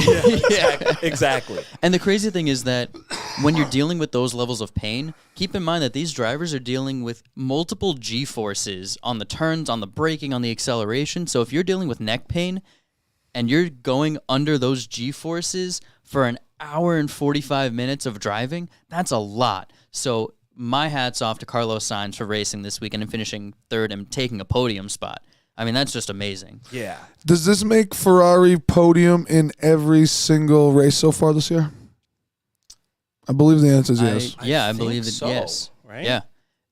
yeah, exactly. and the crazy thing is that when you're dealing with those levels of pain, keep in mind that these drivers are dealing with multiple G-forces on the turns, on the braking, on the acceleration. So if you're dealing with neck pain and you're going under those G-forces for an hour and 45 minutes of driving, that's a lot. So my hat's off to Carlos Sainz for racing this weekend and finishing third and taking a podium spot. I mean, that's just amazing. Yeah. Does this make Ferrari podium in every single race so far this year? I believe the answer is yes. I believe that, so, yes. right? Yeah.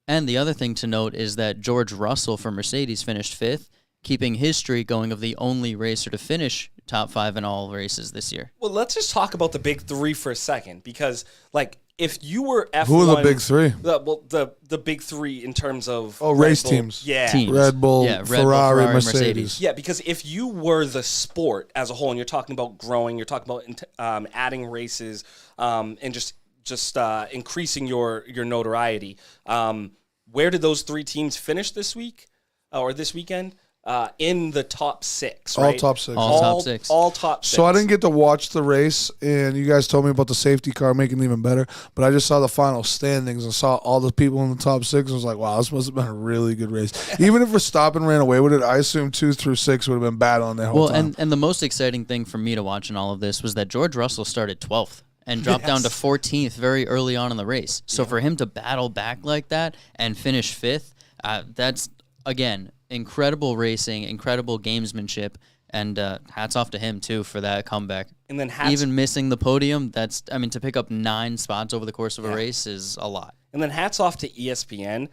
And the other thing to note is that George Russell from Mercedes finished fifth, keeping his streak going of the only racer to finish top 5 in all races this year. Well, let's just talk about the big three for a second because, like, if you were F1, Who are the big three? The big three in terms of race Red Bull. teams. Yeah. Teams. Red Bull, Yeah, Red Bull, Ferrari, Ferrari, Mercedes. Mercedes. Yeah, because if you were the sport as a whole, and you're talking about growing, you're talking about adding races, and just increasing your notoriety. Where did those three teams finish this week or this weekend? In the top 6, right? All top 6. All top 6. All top 6. So I didn't get to watch the race, and you guys told me about the safety car making it even better, but I just saw the final standings and saw all the people in the top 6 and was like, wow, this must have been a really good race. Even if Verstappen ran away with it, I assume 2 through 6 would have been bad on their whole time. And the most exciting thing for me to watch in all of this was that George Russell started 12th and dropped down to 14th very early on in the race. So for him to battle back like that and finish 5th, that's, again, incredible racing, incredible gamesmanship, and hats off to him, too, for that comeback. And then even missing the podium, to pick up 9 spots over the course of a race is a lot. And then hats off to ESPN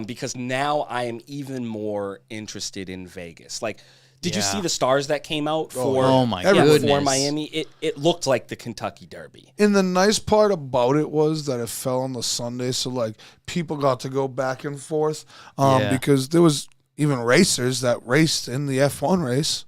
because now I am even more interested in Vegas. Like, did you see the stars that came out for Miami? It looked like the Kentucky Derby. And the nice part about it was that it fell on the Sunday, so like people got to go back and forth because there was even racers that raced in the F1 race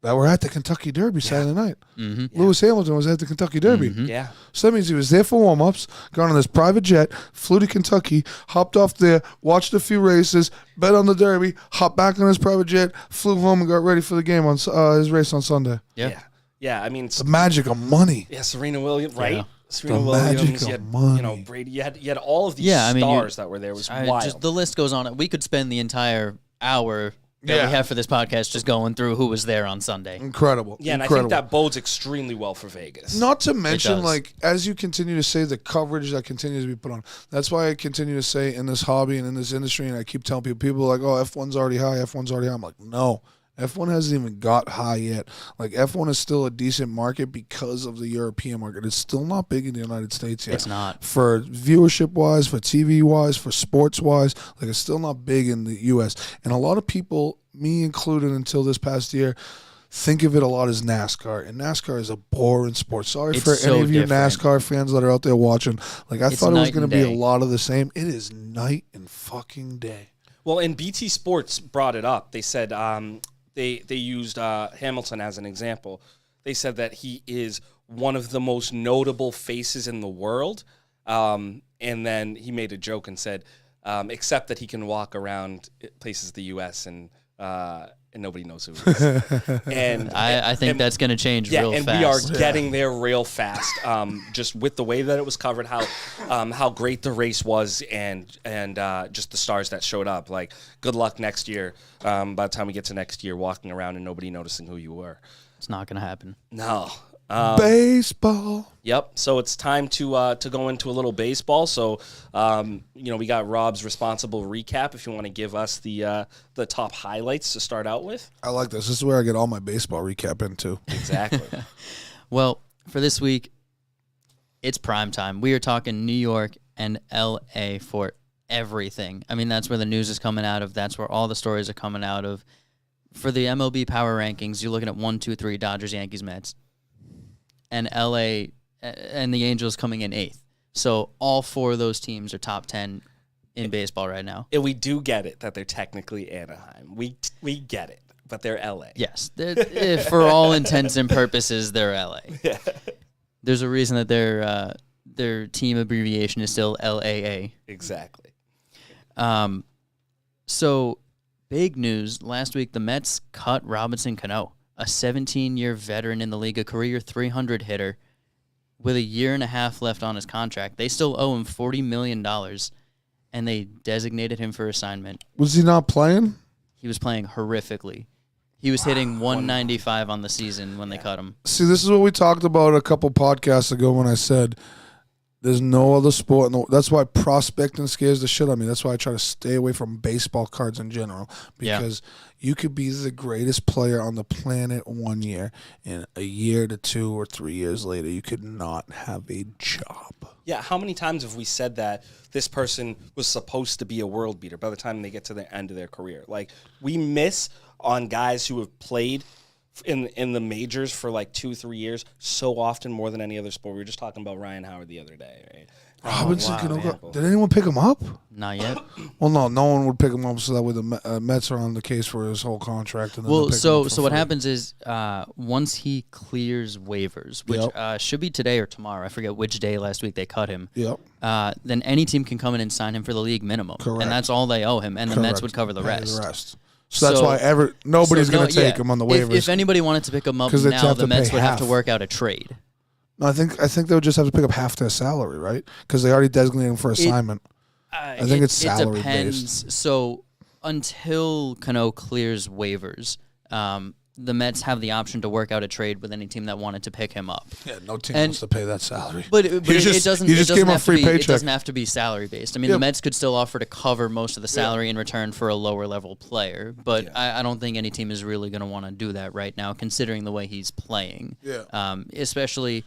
that were at the Kentucky Derby Saturday night. Mm-hmm. Lewis Hamilton was at the Kentucky Derby. Mm-hmm. Yeah. So that means he was there for warm-ups, got on his private jet, flew to Kentucky, hopped off there, watched a few races, bet on the Derby, hopped back on his private jet, flew home and got ready for the game on his race on Sunday. Yeah. I mean, It's the magic of money. yeah, Serena Williams, right? Yeah. Serena The Williams, magic you of had, money. Brady, you had all of these stars that were there. It was wild. Just the list goes on. We could spend the entire hour that we have for this podcast just going through who was there on Sunday. Incredible. Yeah, and Incredible. I think that bodes extremely well for Vegas. Not to mention, does. like, as you continue to say, the coverage that continues to be put on. That's why I continue to say in this hobby and in this industry, and I keep telling people are like, oh, F1's already high, F1's already high. I'm like, no. F1 hasn't even got high yet. Like, F1 is still a decent market because of the European market. It's still not big in the United States yet. It's not. For viewership-wise, for TV-wise, for sports-wise, like, it's still not big in the U.S. And a lot of people, me included until this past year, think of it a lot as NASCAR, and NASCAR is a boring sport. Sorry It's for so any of you different. NASCAR fans that are out there watching. Like, I It's thought it was night going to and be a day. lot of the same. It is night and fucking day. Well, and BT Sports brought it up. They said they used Hamilton as an example. They said that he is one of the most notable faces in the world. And then he made a joke and said, except that he can walk around places in the U.S. and nobody knows who he is. And I think that's going to change real and fast. we are getting there real fast. Just with the way that it was covered, how great the race was, and just the stars that showed up. Like, good luck next year. By the time we get to next year, walking around and nobody noticing who you were. It's not going to happen. No. Baseball. Yep. So it's time to go into a little baseball. So, we got Rob's responsible recap. If you want to give us the top highlights to start out with. I like this. This is where I get all my baseball recap into. Exactly. Well, for this week, it's prime time. We are talking New York and L.A. for everything. I mean, that's where the news is coming out of. That's where all the stories are coming out of. For the MLB power rankings, you're looking at 1, 2, 3, Dodgers, Yankees, Mets. And LA and the Angels coming in 8th. So all 4 of those teams are top 10 in baseball right now. And we do get it that they're technically Anaheim. We get it, but they're LA. Yes. For all intents and purposes, they're LA. Yeah. There's a reason that their team abbreviation is still LAA. Exactly. So big news. Last week, the Mets cut Robinson Cano, a 17-year veteran in the league, a career 300 hitter, with a year and a half left on his contract. They still owe him $40 million, and they designated him for assignment. Was he not playing? He was playing horrifically. He was hitting 195 on the season when they cut him. See, this is what we talked about a couple podcasts ago when I said there's no other sport. That's why prospecting scares the shit out of me. That's why I try to stay away from baseball cards in general, because you could be the greatest player on the planet one year, and a year to 2 or 3 years later, you could not have a job. Yeah, how many times have we said that this person was supposed to be a world beater by the time they get to the end of their career? Like, we miss on guys who have played in the majors for like 2-3 years so often, more than any other sport. We were just talking about Ryan Howard the other day, right? Robinson wow. Cano, did anyone pick him up? Not yet. Well, no one would pick him up, so that way the Mets are on the case for his whole contract. And then Well, they'll pick him up for so what free. happens is once he clears waivers, which should be today or tomorrow, I forget which day last week they cut him, Yep. then any team can come in and sign him for the league minimum. Correct. And that's all they owe him, and the Mets would cover the Pay rest. So that's why nobody's going to take yeah. him on the waivers. If anybody wanted to pick him up 'Cause they'd now, have the to Mets pay would have to half. work out a trade. No, I think they would just have to pick up half their salary, right? Because they already designated him for assignment. I think it's salary It depends. So until Cano clears waivers, the Mets have the option to work out a trade with any team that wanted to pick him up. Yeah, no team wants to pay that salary. But it doesn't. You just it gave him doesn't a have to free be. It paycheck. doesn't have to be salary based. I mean, Yeah. the Mets could still offer to cover most of the salary in return for a lower level player. But I don't think any team is really going to want to do that right now, considering the way he's playing. Yeah. Especially,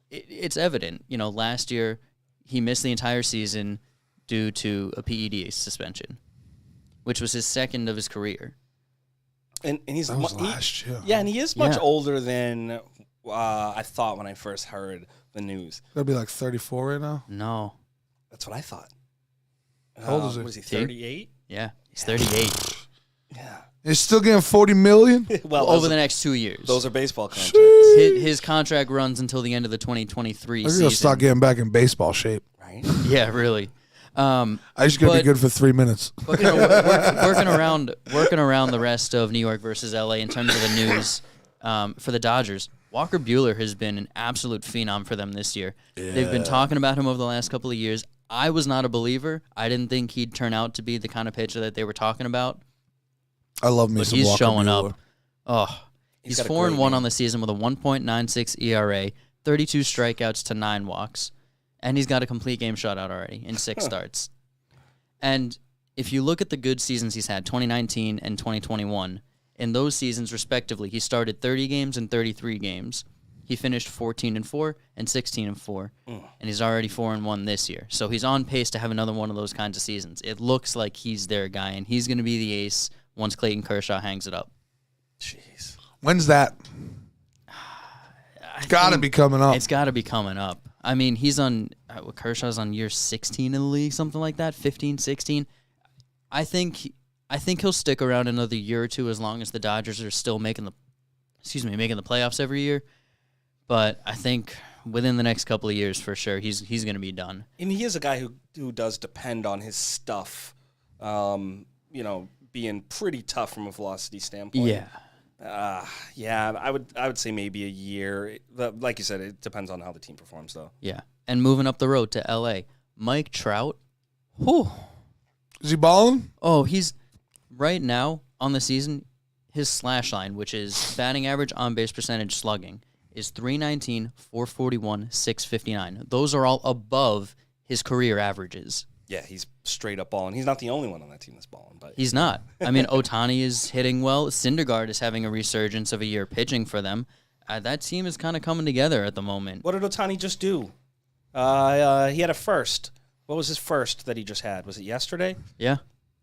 it's evident. Last year he missed the entire season due to a PED suspension, which was his second of his career. And he's That was last year. Yeah, and he is much Yeah. older than I thought when I first heard the news. Gotta be like 34 right now. No. That's what I thought. How old is he? What is he, 38? Yeah, he's 38. Yeah. He's still getting $40 million. Well, Over the next 2 years. those are baseball contracts. His contract runs until the end of the 2023 I'm season. gonna start getting back in baseball shape. Right? Yeah, really. I just gotta be But- good for 3 minutes. But, working around the rest of New York versus LA in terms of the news for the Dodgers. Walker Buehler has been an absolute phenom for them this year. They've been talking about him over the last couple of years. I was not a believer. I didn't think he'd turn out to be the kind of pitcher that they were talking about. I love me But some he's Walker showing Buehler. up. Oh, he's got a 4-1 great name. on the season with a 1.96 ERA, 32 strikeouts to 9 walks, and he's got a complete game shutout already in 6 starts. And if you look at the good seasons he's had, 2019 and 2021, in those seasons respectively, he started 30 games and 33 games. He finished 14-4 and 16-4, and he's already 4-1 this year. So he's on pace to have another one of those kinds of seasons. It looks like he's their guy, and he's going to be the ace once Clayton Kershaw hangs it up. Jeez. When's that? It's got to be coming up. It's got to be coming up. I mean, he's on Kershaw's on year 16 in the league, something like that, 15, 16. I think he'll stick around another year or two as long as the Dodgers are still making the playoffs every year. But I think within the next couple of years, for sure, he's going to be done. And he is a guy who does depend on his stuff, being pretty tough from a velocity standpoint. Yeah. I would say maybe a year. Like you said, it depends on how the team performs, though. Yeah. And moving up the road to L.A., Mike Trout. Whew. Is he balling? Oh, he's right now on the season, his slash line, which is batting average, on-base percentage, slugging, is 319, 441, 659. Those are all above his career averages. Yeah, he's straight up balling. He's not the only one on that team that's balling, but He's not. I mean, Ohtani is hitting well. Syndergaard is having a resurgence of a year pitching for them. That team is kind of coming together at the moment. what did Ohtani just do? He had a first. What was his first that he just had? Was it yesterday? Yeah,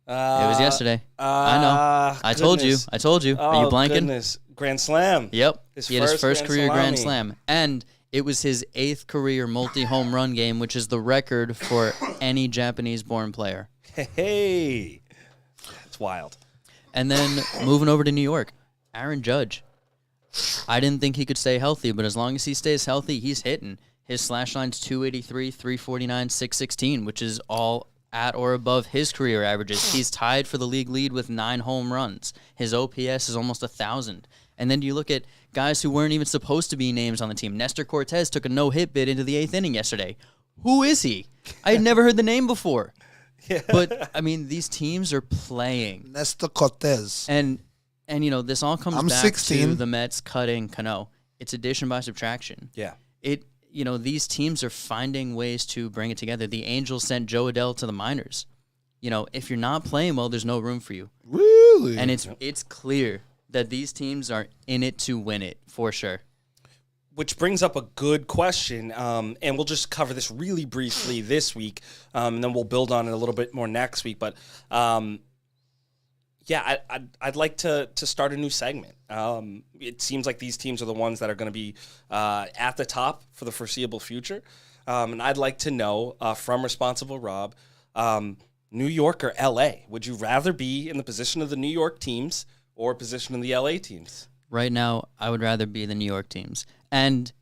it was yesterday. I know. I told you. Are you blanking? Goodness. Grand Slam. Yep. He He had his first career Grand Slam. And it was his 8th career multi-home run game, which is the record for any Japanese-born player. Hey. It's wild. And then moving over to New York, Aaron Judge. I didn't think he could stay healthy, but as long as he stays healthy, he's hitting. His slash line's 283, 349, 616, which is all at or above his career averages. He's tied for the league lead with 9 home runs. His OPS is almost 1,000. And then you look at guys who weren't even supposed to be names on the team. Nestor Cortez took a no-hit bid into the 8th inning yesterday. Who is he? I had never heard the name before. Yeah. But, I mean, these teams are playing. Nestor Cortez. And this all comes I'm back 16. to the Mets cutting Cano. It's addition by subtraction. Yeah. These teams are finding ways to bring it together. The Angels sent Joe Adell to the minors. If you're not playing well, there's no room for you. Really? And it's clear that these teams are in it to win it, for sure. Which brings up a good question, and we'll just cover this really briefly this week, and then we'll build on it a little bit more next week. But I'd like to start a new segment. It seems like these teams are the ones that are going to be at the top for the foreseeable future, and I'd like to know from Responsible Rob, New York or L.A.? Would you rather be in the position of the New York teams or position of the L.A. teams? Right now, I would rather be the New York teams. And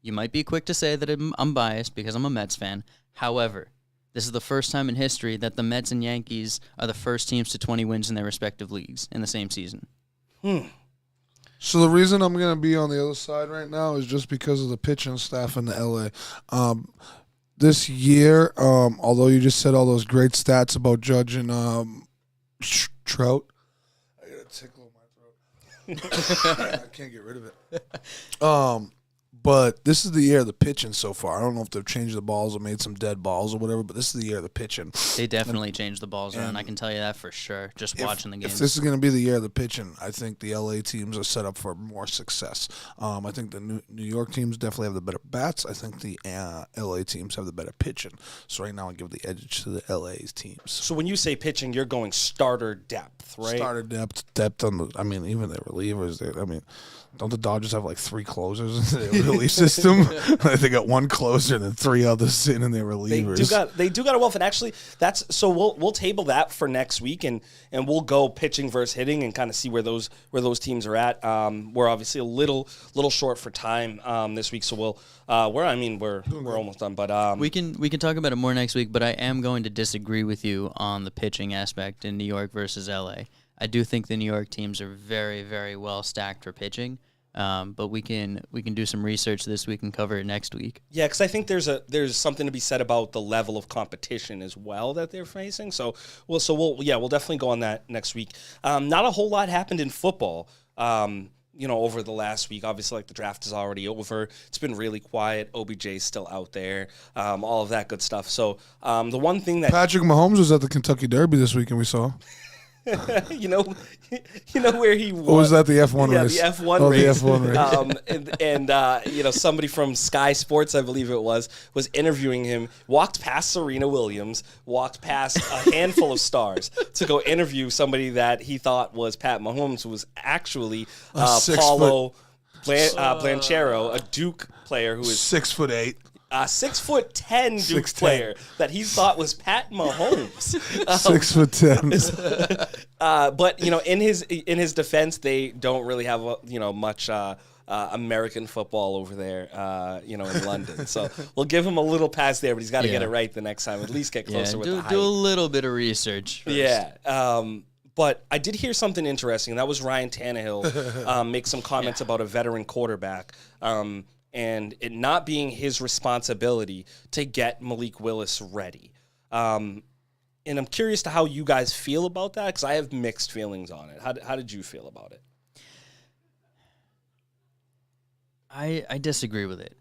you might be quick to say that I'm biased because I'm a Mets fan. However, this is the first time in history that the Mets and Yankees are the first teams to 20 wins in their respective leagues in the same season. So the reason I'm going to be on the other side right now is just because of the pitching staff in the LA. This year, although you just said all those great stats about Judge and Trout, I got a tickle in my throat. I can't get rid of it. But this is the year of the pitching so far. I don't know if they've changed the balls or made some dead balls or whatever, but this is the year of the pitching. They definitely changed the balls around. I can tell you that for sure, just watching the games. If this is going to be the year of the pitching, I think the LA teams are set up for more success. I think the New York teams definitely have the better bats. I think the LA teams have the better pitching. So right now I give the edge to the LA teams. So when you say pitching, you're going starter depth, right? Starter depth on the. I mean, even their relievers. Don't the Dodgers have like 3 closers in their relief system? They got 1 closer and then 3 others sitting in their relievers. They do got a wealth, and actually, we'll table that for next week, and we'll go pitching versus hitting and kind of see where those teams are at. We're obviously a little short for time this week, so we're almost done, but we can talk about it more next week. But I am going to disagree with you on the pitching aspect in New York versus LA. I do think the New York teams are very, very well stacked for pitching. But we can do some research this week and cover it next week. Yeah, because I think there's something to be said about the level of competition as well that they're facing. So we'll definitely go on that next week. Not a whole lot happened in football. Over the last week. Obviously, the draft is already over. It's been really quiet. OBJ's still out there. All of that good stuff. So the one thing that Patrick Mahomes was at the Kentucky Derby this weekend. We saw. you know, where he was. Or was that the F1 yeah, race? the F1 oh, race. the F1 race. And somebody from Sky Sports, I believe it was interviewing him, walked past Serena Williams, walked past a handful of stars to go interview somebody that he thought was Pat Mahomes, who was actually Paulo Blanchero, a Duke player who is 6'8". 6'10" Duke 6'10". player that he thought was Pat Mahomes. 6'10". But in his defense, they don't really have much American football over there, in London. So we'll give him a little pass there, but he's got to get it right the next time. At least get closer with the height. Do a little bit of research first. Yeah. But I did hear something interesting. That was Ryan Tannehill make some comments about a veteran quarterback. And it not being his responsibility to get Malik Willis ready. And I'm curious to how you guys feel about that, because I have mixed feelings on it. How did you feel about it? I disagree with it.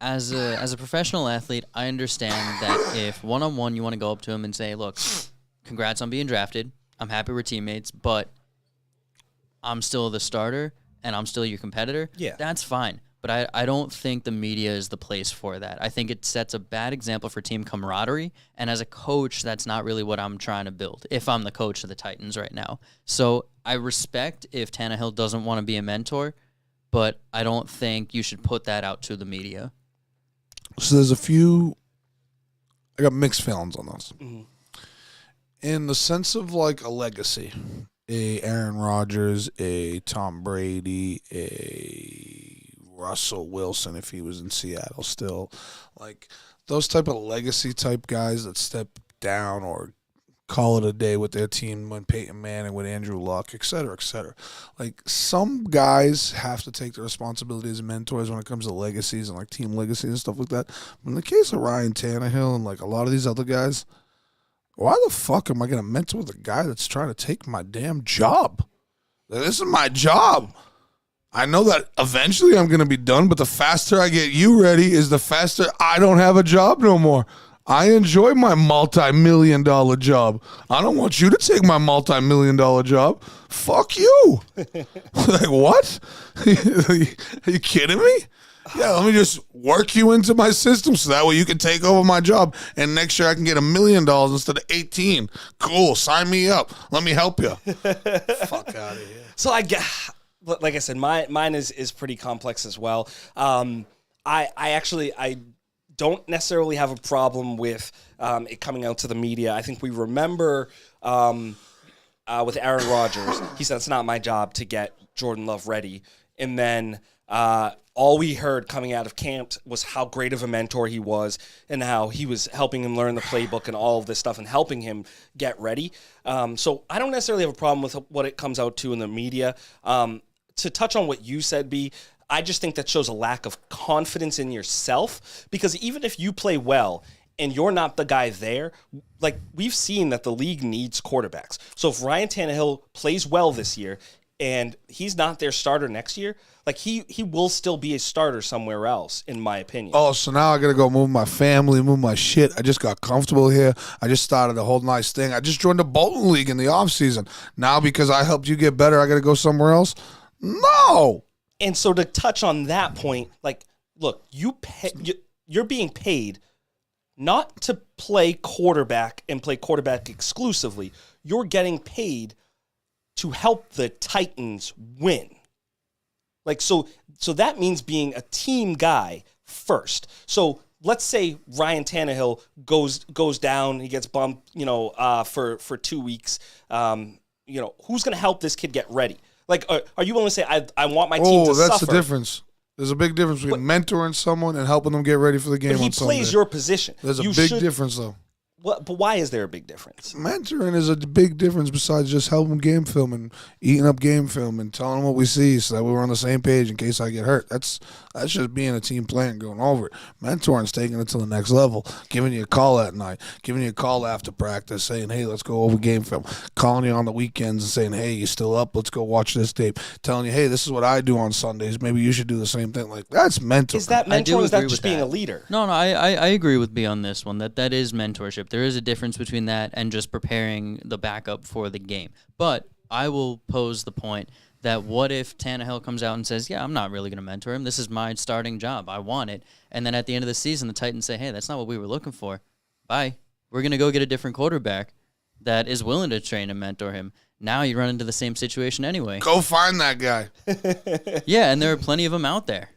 As a professional athlete, I understand that if one-on-one you want to go up to him and say, look, congrats on being drafted. I'm happy we're teammates, but I'm still the starter and I'm still your competitor. Yeah. That's fine. But I don't think the media is the place for that. I think it sets a bad example for team camaraderie. And as a coach, that's not really what I'm trying to build if I'm the coach of the Titans right now. So I respect if Tannehill doesn't want to be a mentor, but I don't think you should put that out to the media. So I got mixed feelings on this. Mm-hmm. In the sense of like a legacy, a Aaron Rodgers, a Tom Brady, a Russell Wilson, if he was in Seattle still, like those type of legacy type guys that step down or call it a day with their team when Peyton Manning, with Andrew Luck, et cetera, et cetera. Like some guys have to take the responsibility as mentors when it comes to legacies and like team legacies and stuff like that. But in the case of Ryan Tannehill and like a lot of these other guys, why the fuck am I going to mentor the guy that's trying to take my damn job? This is my job. I know that eventually I'm going to be done, but the faster I get you ready is the faster I don't have a job no more. I enjoy my multi-million-dollar job. I don't want you to take my multi-million-dollar job. Fuck you. Like, what? Are you kidding me? Yeah, let me just work you into my system so that way you can take over my job. And next year I can get $1 million instead of 18. Cool. Sign me up. Let me help you. Fuck out of here. So like I said, mine is pretty complex as well. I don't necessarily have a problem with it coming out to the media. I think we remember with Aaron Rodgers, he said it's not my job to get Jordan Love ready. And then all we heard coming out of camp was how great of a mentor he was and how he was helping him learn the playbook and all of this stuff and helping him get ready. So I don't necessarily have a problem with what it comes out to in the media. To touch on what you said, B, I just think that shows a lack of confidence in yourself, because even if you play well and you're not the guy there, like we've seen that the league needs quarterbacks. So if Ryan Tannehill plays well this year and he's not their starter next year, like he will still be a starter somewhere else, in my opinion. Oh, so now I got to go move my family, move my shit. I just got comfortable here. I just started a whole nice thing. I just joined the Bolton League in the offseason. Now because I helped you get better, I got to go somewhere else? No. And so to touch on that point, like, look, you're being paid not to play quarterback and play quarterback exclusively. You're getting paid to help the Titans win. Like, so that means being a team guy first. So let's say Ryan Tannehill goes down, he gets bumped, for 2 weeks. Who's going to help this kid get ready? Like, are you willing to say, I want my team to suffer? Oh, that's the difference. There's a big difference between mentoring someone and helping them get ready for the game on Sunday. But he plays your position. There's a big difference, though. But why is there a big difference? Mentoring is a big difference besides just helping game film and eating up game film and telling them what we see so that we're on the same page in case I get hurt. That's just being a team player and going over it. Mentoring's taking it to the next level, giving you a call at night, giving you a call after practice, saying, hey, let's go over game film, calling you on the weekends and saying, hey, you still up? Let's go watch this tape, telling you, hey, this is what I do on Sundays. Maybe you should do the same thing. Like, that's mentoring. Is that mentoring or is that just being a leader? No, I agree with B on this one. That is mentorship. leadership. There is a difference between that and just preparing the backup for the game. But I will pose the point that what if Tannehill comes out and says, yeah, I'm not really going to mentor him. This is my starting job. I want it. And then at the end of the season, the Titans say, hey, that's not what we were looking for. Bye. We're going to go get a different quarterback that is willing to train and mentor him. Now you run into the same situation anyway. Go find that guy. Yeah, and there are plenty of them out there.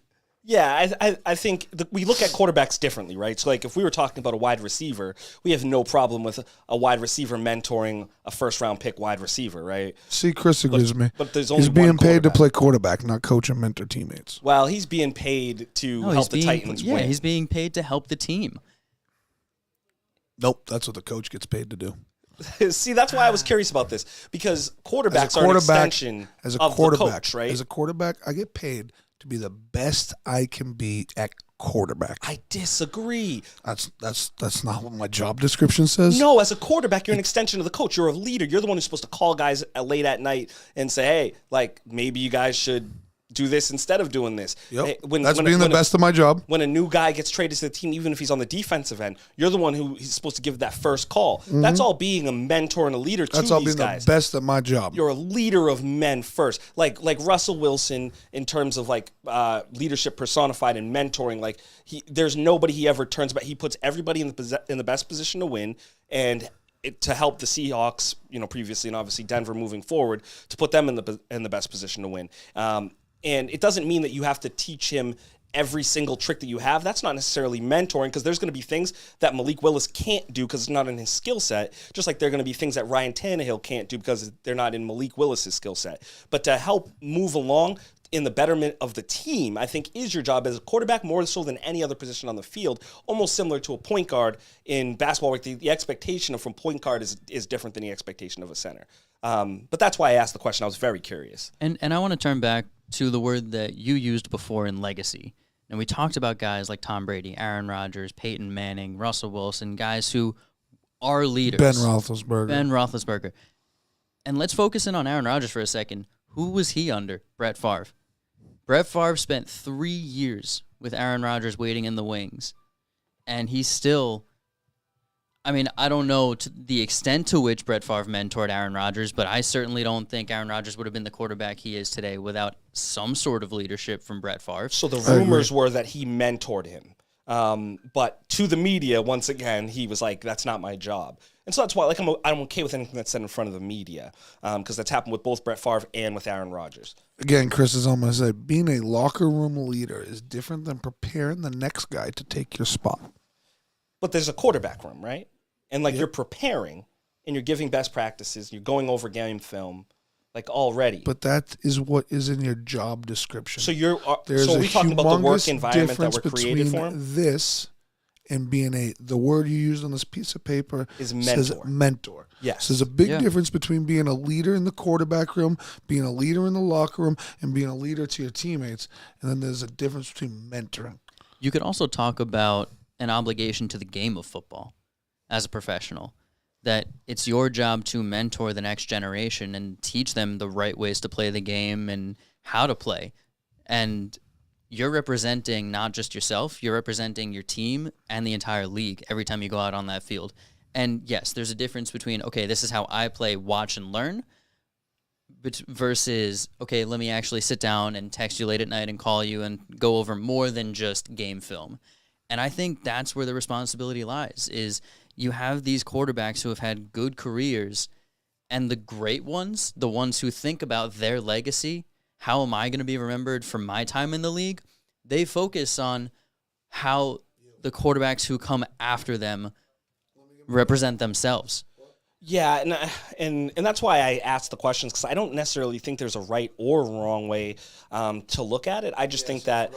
Yeah, I think we look at quarterbacks differently, right? So, like, if we were talking about a wide receiver, we have no problem with a wide receiver mentoring a first-round pick wide receiver, right? See, Chris agrees with me. But there's only he's being one paid to quarterback. play quarterback, not coach and mentor teammates. Well, he's being paid to help the Titans win. Yeah, he's being paid to help the team. Nope, that's what the coach gets paid to do. See, that's why I was curious about this, because quarterbacks are an extension of the coach, right? As a quarterback, I get paid to be the best I can be at quarterback. I disagree. That's not what my job description says. No, as a quarterback, you're an extension of the coach. You're a leader. You're the one who's supposed to call guys late at night and say, hey, like, maybe you guys should do this instead of doing this. Yep. Hey, That's being the best of my job. When a new guy gets traded to the team, even if he's on the defensive end, you're the one who he's supposed to give that first call. Mm-hmm. That's all being a mentor and a leader to That's all these being guys. the best at my job. You're a leader of men first. Like Russell Wilson in terms of like leadership personified and mentoring. Like there's nobody he ever turns back. He puts everybody in the best position to win, and to help the Seahawks, previously, and obviously Denver moving forward, to put them in the best position to win. And it doesn't mean that you have to teach him every single trick that you have. That's not necessarily mentoring, because there's going to be things that Malik Willis can't do because it's not in his skill set, just like there are going to be things that Ryan Tannehill can't do because they're not in Malik Willis's skill set. But to help move along in the betterment of the team, I think is your job as a quarterback, more so than any other position on the field, almost similar to a point guard in basketball, where the expectation from point guard is different than the expectation of a center. But that's why I asked the question. I was very curious. And I want to turn back to the word that you used before in legacy. And we talked about guys like Tom Brady, Aaron Rodgers, Peyton Manning, Russell Wilson, guys who are leaders. Ben Roethlisberger. And let's focus in on Aaron Rodgers for a second. Who was he under? Brett Favre. Brett Favre spent 3 years with Aaron Rodgers waiting in the wings. And he's still... I don't know to the extent to which Brett Favre mentored Aaron Rodgers, but I certainly don't think Aaron Rodgers would have been the quarterback he is today without some sort of leadership from Brett Favre. So the rumors were that he mentored him. But to the media, once again, he was like, that's not my job. And so that's why I'm okay with anything that's said in front of the media, because that's happened with both Brett Favre and with Aaron Rodgers. Again, Chris is almost said, being a locker room leader is different than preparing the next guy to take your spot. But there's a quarterback room, right? And you're preparing and you're giving best practices, you're going over game film, already. But that is what is in your job description. So so are we talking about the work environment that we're created for him? This and being the word you used on this piece of paper is mentor. Says mentor. Yes. So there's a big difference between being a leader in the quarterback room, being a leader in the locker room, and being a leader to your teammates. And then there's a difference between mentoring. You could also talk about an obligation to the game of football as a professional, that it's your job to mentor the next generation and teach them the right ways to play the game and how to play. And you're representing not just yourself, you're representing your team and the entire league every time you go out on that field. And yes, there's a difference between, okay, this is how I play, watch and learn, versus, okay, let me actually sit down and text you late at night and call you and go over more than just game film. And I think that's where the responsibility lies, is you have these quarterbacks who have had good careers, and the great ones, the ones who think about their legacy, how am I going to be remembered for my time in the league? They focus on how the quarterbacks who come after them represent themselves. Yeah, and that's why I asked the questions, because I don't necessarily think there's a right or wrong way to look at it. I just think that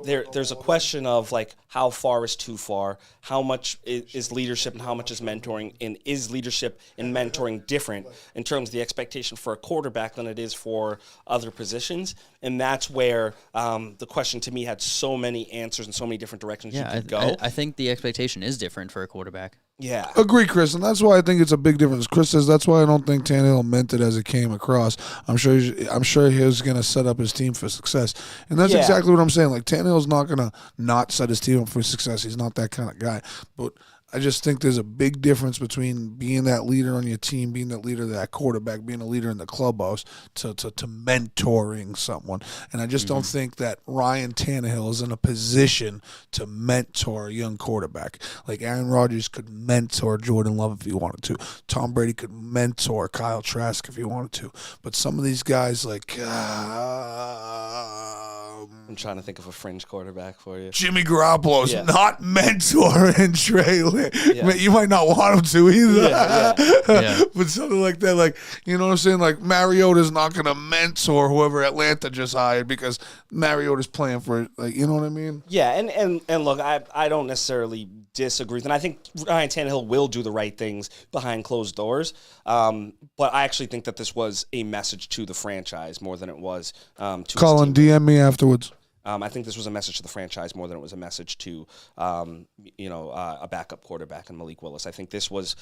there's a question of how far is too far, how much is leadership and how much is mentoring, and is leadership and mentoring different in terms of the expectation for a quarterback than it is for other positions. And that's where the question to me had so many answers and so many different directions you could go. I think the expectation is different for a quarterback. Yeah. Agree, Chris, and that's why I think it's a big difference. Chris says that's why I don't think Tannehill meant it as it came across. I'm sure he was going to set up his team for success, and that's exactly what I'm saying. Tannehill's not going to not set his team up for success. He's not that kind of guy. But I just think there's a big difference between being that leader on your team, being that leader, that quarterback, being a leader in the clubhouse, to mentoring someone. And I just don't think that Ryan Tannehill is in a position to mentor a young quarterback. Like Aaron Rodgers could mentor Jordan Love if he wanted to. Tom Brady could mentor Kyle Trask if he wanted to. But some of these guys, like I'm trying to think of a fringe quarterback for you. Jimmy Garoppolo's not mentoring Trey Lance. You might not want him to either. But something like that, like, you know what I'm saying? Like, Mariota's not going to mentor whoever Atlanta just hired because Mariota's playing for, like, you know what I mean? Yeah, and look, I don't necessarily disagree with, and I think Ryan Tannehill will do the right things behind closed doors. But I actually think that this was a message to the franchise more than it was to Colin, DM me afterwards. I think this was a message to the franchise more than it was a message to, a backup quarterback in Malik Willis. I think this was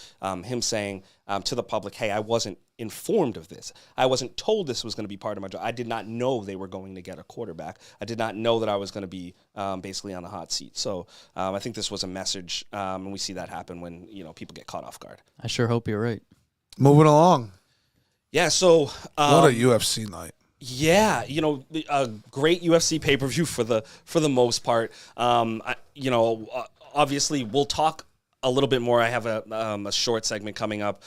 him saying to the public, hey, I wasn't informed of this. I wasn't told this was going to be part of my job. I did not know they were going to get a quarterback. I did not know that I was going to be basically on the hot seat. So I think this was a message, and we see that happen when, people get caught off guard. I sure hope you're right. Moving along. Yeah, so... what a UFC night. Yeah, a great UFC pay-per-view for the most part. Obviously, we'll talk a little bit more. I have a short segment coming up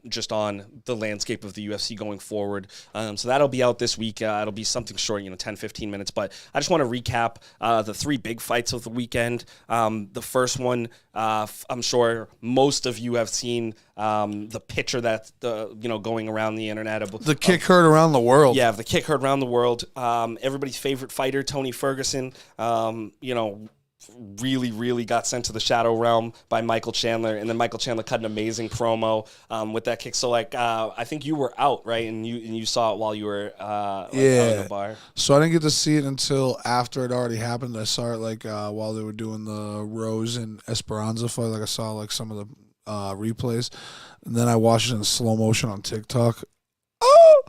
just on the landscape of the UFC going forward. So that'll be out this week. It'll be something short, 10, 15 minutes. But I just want to recap the three big fights of the weekend. The first one, I'm sure most of you have seen the picture that's going around the internet. The kick heard around the world. Yeah, the kick heard around the world. Everybody's favorite fighter, Tony Ferguson, really, really got sent to the shadow realm by Michael Chandler, and then Michael Chandler cut an amazing promo with that kick. So, I think you were out, right? And you saw it while you were out in the bar. So I didn't get to see it until after it already happened. I saw it while they were doing the Rose and Esperanza fight. I saw some of the replays, and then I watched it in slow motion on TikTok. Oh!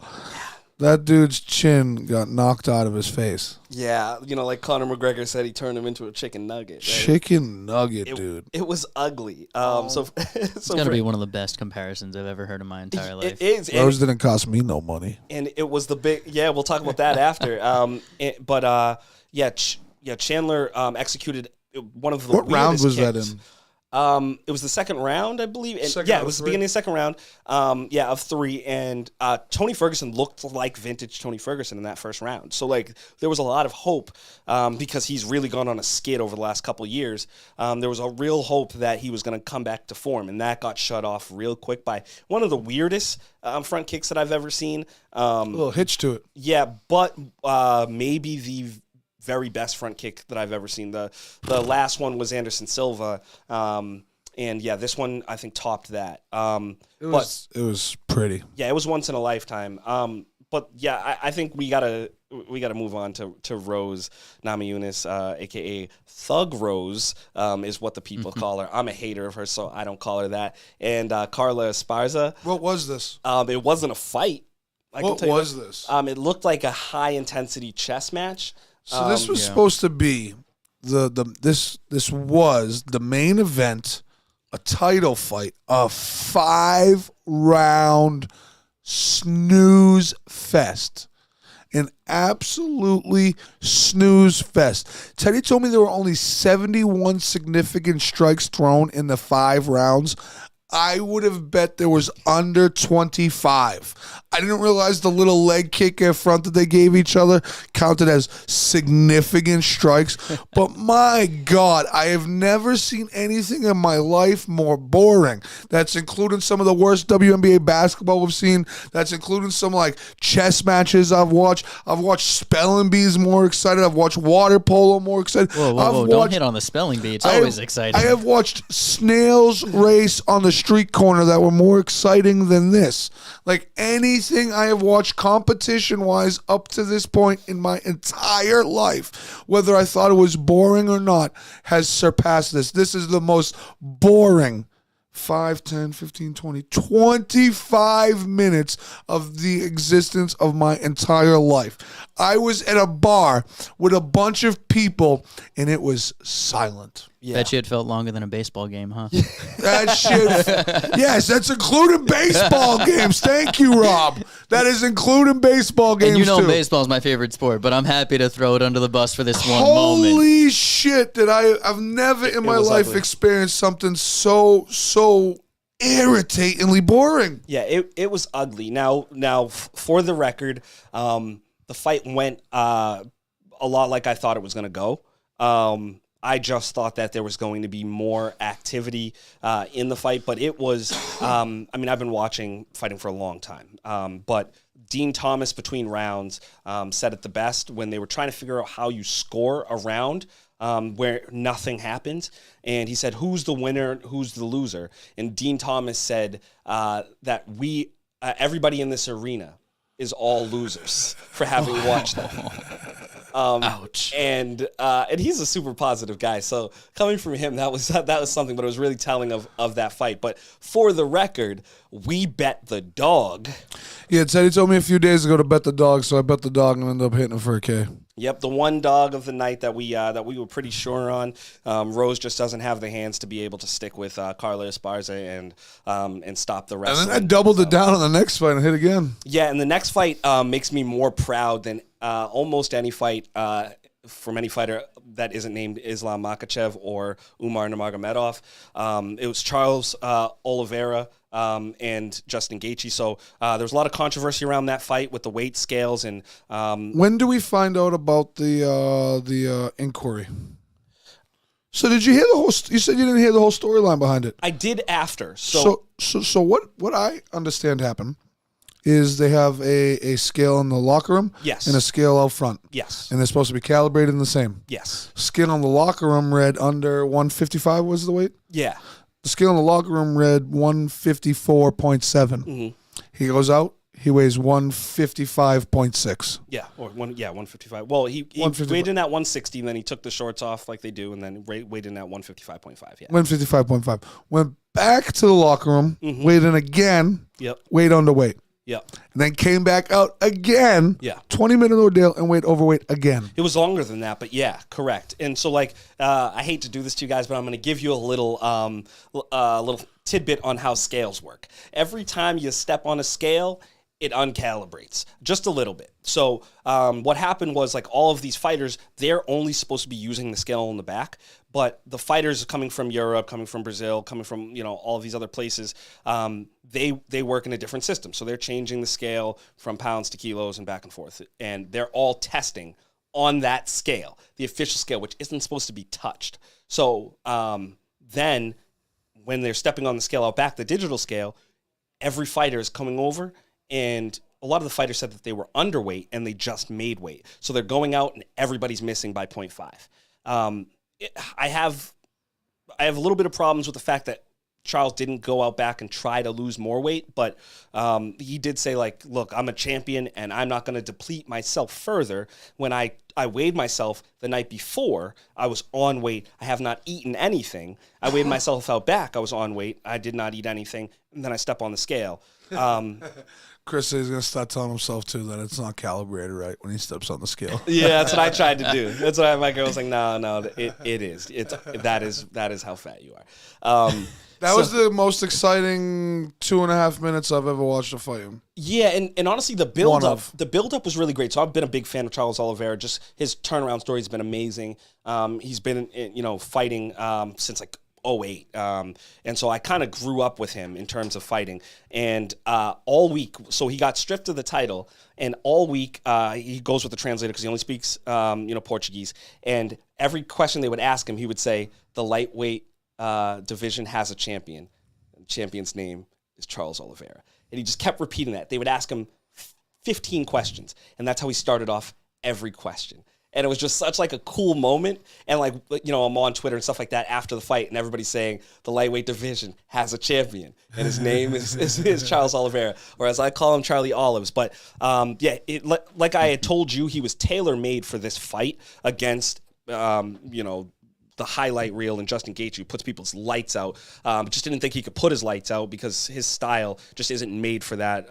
That dude's chin got knocked out of his face. Yeah, like Conor McGregor said, he turned him into a chicken nugget. Right? Chicken nugget, dude. It was ugly. It's got to be one of the best comparisons I've ever heard in my entire life. It is. Rose didn't cost me no money. And it was the big. Yeah, we'll talk about that after. Chandler executed one of the. What round was kicks. that in? It was the second round, I believe. And, it was the beginning of the second round. Of three. And Tony Ferguson looked like vintage Tony Ferguson in that first round. So, there was a lot of hope because he's really gone on a skid over the last couple of years. There was a real hope that he was going to come back to form, and that got shut off real quick by one of the weirdest front kicks that I've ever seen. A little hitch to it. Yeah, but maybe the very best front kick that I've ever seen. The last one was Anderson Silva, and this one I think topped that. It was pretty. Yeah, it was once in a lifetime. I think we gotta move on to Rose Namajunas, aka Thug Rose, is what the people call her. I'm a hater of her, so I don't call her that. And Carla Esparza. What was this? It wasn't a fight. What was this? It looked like a high intensity chess match. So this was supposed to be this was the main event, a title fight, a 5-round snooze fest. An absolutely snooze fest. Teddy told me there were only 71 significant strikes thrown in the 5 rounds. I would have bet there was under 25. I didn't realize the little leg kick in front that they gave each other counted as significant strikes. But my God, I have never seen anything in my life more boring. That's including some of the worst WNBA basketball we've seen. That's including some chess matches I've watched. I've watched spelling bees more excited. I've watched water polo more excited. Whoa. Don't hit on the spelling bee. It's always exciting. I have watched snails race on the street corner that were more exciting than this. Anything I have watched competition-wise up to this point in my entire life, whether I thought it was boring or not, has surpassed this. This is the most boring 5, 10, 15, 20, 25 minutes of the existence of my entire life. I was at a bar with a bunch of people, and it was silent. Bet you it felt longer than a baseball game, huh? That shit. Yes, that's including baseball games. Thank you, Rob. That is including baseball games, And you know too. baseball is my favorite sport, but I'm happy to throw it under the bus for this one moment. Holy shit! That I've never in my life ugly. experienced something so irritatingly boring. Yeah, it was ugly. Now, for the record, the fight went a lot like I thought it was going to go. I just thought that there was going to be more activity in the fight, but it was, I mean, I've been watching fighting for a long time, but Dean Thomas between rounds said it the best when they were trying to figure out how you score a round where nothing happened. And he said, who's the winner, who's the loser? And Dean Thomas said that everybody in this arena is all losers for having watched that. Ouch. And he's a super positive guy. So coming from him, that was something, but it was really telling of that fight. But for the record, we bet the dog. Yeah, Teddy told me a few days ago to bet the dog, so I bet the dog and ended up hitting him for a K. Yep, the one dog of the night that we were pretty sure on. Rose just doesn't have the hands to be able to stick with Carla Esparza and stop the rest. And then I doubled it down on the next fight and hit again. Yeah, and the next fight makes me more proud than almost any fight from any fighter that isn't named Islam Makhachev or Umar Nurmagomedov. It was Charles Oliveira and Justin Gaethje. So there was a lot of controversy around that fight with the weight scales. And when do we find out about the inquiry? So did you hear the whole? You said you didn't hear the whole storyline behind it. I did after. So what I understand happened is they have a scale in the locker room, Yes. and a scale out front. Yes. And they're supposed to be calibrated in the same. Yes. Scale in the locker room read under 155 was the weight. Yeah. The scale in the locker room read 154.7. Mm-hmm. He goes out, he weighs 155.6. Yeah. 155. Well, he 155. weighed in at 160, and then he took the shorts off like they do, and then weighed in at 155.5. Yeah. 155.5. Went back to the locker room, weighed in again, Yep. weighed underweight. Yep. And then came back out again, Yeah. 20-minute ordeal, and weighed overweight again. It was longer than that, but yeah, correct. And so, like, I hate to do this to you guys, but I'm going to give you a little tidbit on how scales work. Every time you step on a scale, it uncalibrates just a little bit. So what happened was, like, all of these fighters, they're only supposed to be using the scale on the back, but the fighters coming from Europe, coming from Brazil, coming from, all of these other places, they work in a different system. So they're changing the scale from pounds to kilos and back and forth. And they're all testing on that scale, the official scale, which isn't supposed to be touched. So then when they're stepping on the scale out back, the digital scale, every fighter is coming over, and a lot of the fighters said that they were underweight and they just made weight. So they're going out and everybody's missing by 0.5. I have a little bit of problems with the fact that Charles didn't go out back and try to lose more weight, but he did say, like, look, I'm a champion and I'm not going to deplete myself further. When I weighed myself the night before, I was on weight. I have not eaten anything. I weighed myself out back. I was on weight. I did not eat anything. And then I step on the scale. Chris says he's going to start telling himself, too, that it's not calibrated right when he steps on the scale. Yeah, that's what I tried to do. That's what my girl was like, no, it is. That is how fat you are. That was the most exciting 2.5 minutes I've ever watched a fight. Yeah, and honestly, the build up was really great. So I've been a big fan of Charles Oliveira. Just his turnaround story has been amazing. He's been fighting since like 2008. And so I kind of grew up with him in terms of fighting. And all week, so he got stripped of the title, and all week he goes with the translator because he only speaks Portuguese. And every question they would ask him, he would say, the lightweight division has a champion. The champion's name is Charles Oliveira. And he just kept repeating that. They would ask him 15 questions, and that's how he started off every question. And it was just such like a cool moment. And like, I'm on Twitter and stuff like that after the fight, and everybody's saying the lightweight division has a champion, and his name is Charles Oliveira, or as I call him, Charlie Olives. But like I had told you, he was tailor-made for this fight against, the highlight reel, and Justin Gaethje puts people's lights out. Just didn't think he could put his lights out because his style just isn't made for that.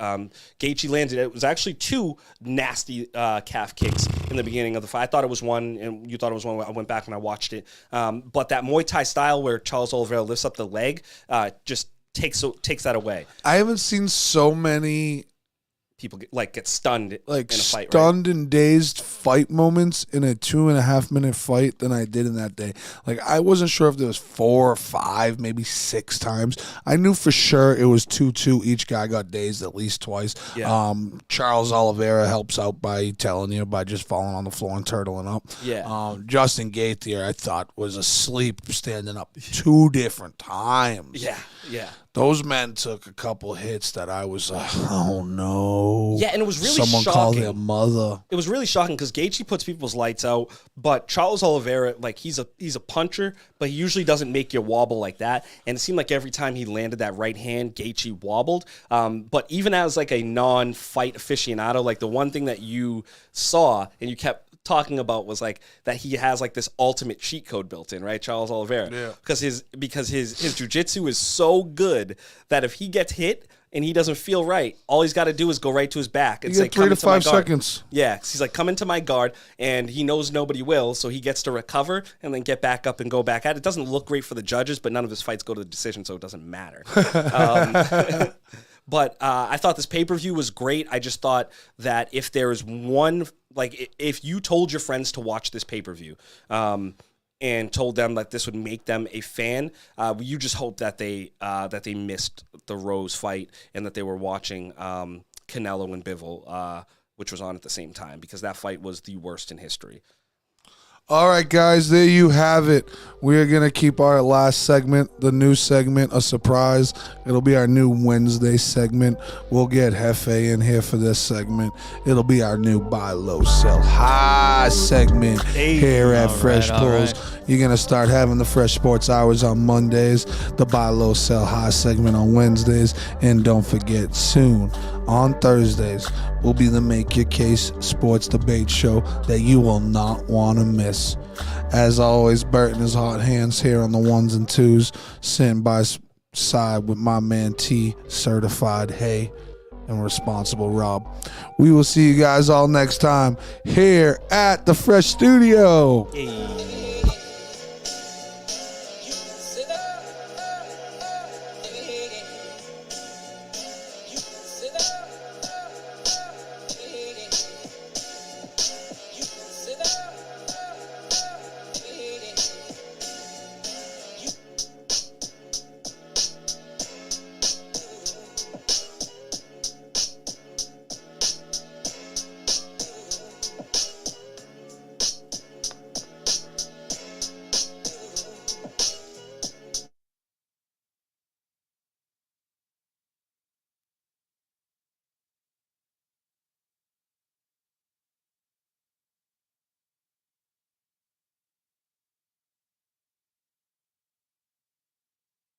Gaethje landed, it was actually 2 nasty calf kicks in the beginning of the fight. I thought it was one, and you thought it was one. I went back and I watched it. But that Muay Thai style where Charles Oliveira lifts up the leg just takes that away. I haven't seen so many People get stunned in a fight. Stunned and dazed fight moments in a 2.5 minute fight than I did in that day. Like, I wasn't sure if there was 4 or 5, maybe 6 times. I knew for sure it was 2-2. Each guy got dazed at least twice. Yeah. Charles Oliveira helps out by just falling on the floor and turtling up. Yeah. Justin Gaethje, I thought, was asleep standing up 2 different times. Yeah. Those men took a couple hits that I was like, oh no. Yeah, and it was really Someone shocking. called their mother. It was really shocking because Gaethje puts people's lights out, but Charles Oliveira, he's a puncher, but he usually doesn't make you wobble like that. And it seemed like every time he landed that right hand, Gaethje wobbled. But even as a non-fight aficionado, the one thing that you saw and you kept talking about was that he has this ultimate cheat code built in, right? Charles Oliveira. Yeah. Because his jiu-jitsu is so good that if he gets hit and he doesn't feel right, all he's got to do is go right to his back. It's You get 3 come to into my 5 guard. seconds. Yeah, he's come into my guard, and he knows nobody will, so he gets to recover and then get back up and go back at it. It doesn't look great for the judges, but none of his fights go to the decision, so it doesn't matter. But I thought this pay-per-view was great. I just thought that if there is one, if you told your friends to watch this pay-per-view and told them that this would make them a fan, you just hope that they missed the Rose fight and that they were watching Canelo and Bivol, which was on at the same time, because that fight was the worst in history. All right, guys, there you have it. We are going to keep our last segment, the new segment, a surprise. It'll be our new Wednesday segment. We'll get Hefe in here for this segment. It'll be our new Buy Low, Sell High segment here at Fresh Pulls. You're going to start having the Fresh Sports Hours on Mondays, the Buy Low, Sell High segment on Wednesdays, and don't forget, soon on Thursdays will be the Make Your Case Sports Debate Show that you will not want to miss. As always, Burt and his hot hands here on the 1s and 2s, sitting by side with my man T, Certified Hey, and Responsible Rob. We will see you guys all next time here at the Fresh Studio. Hey.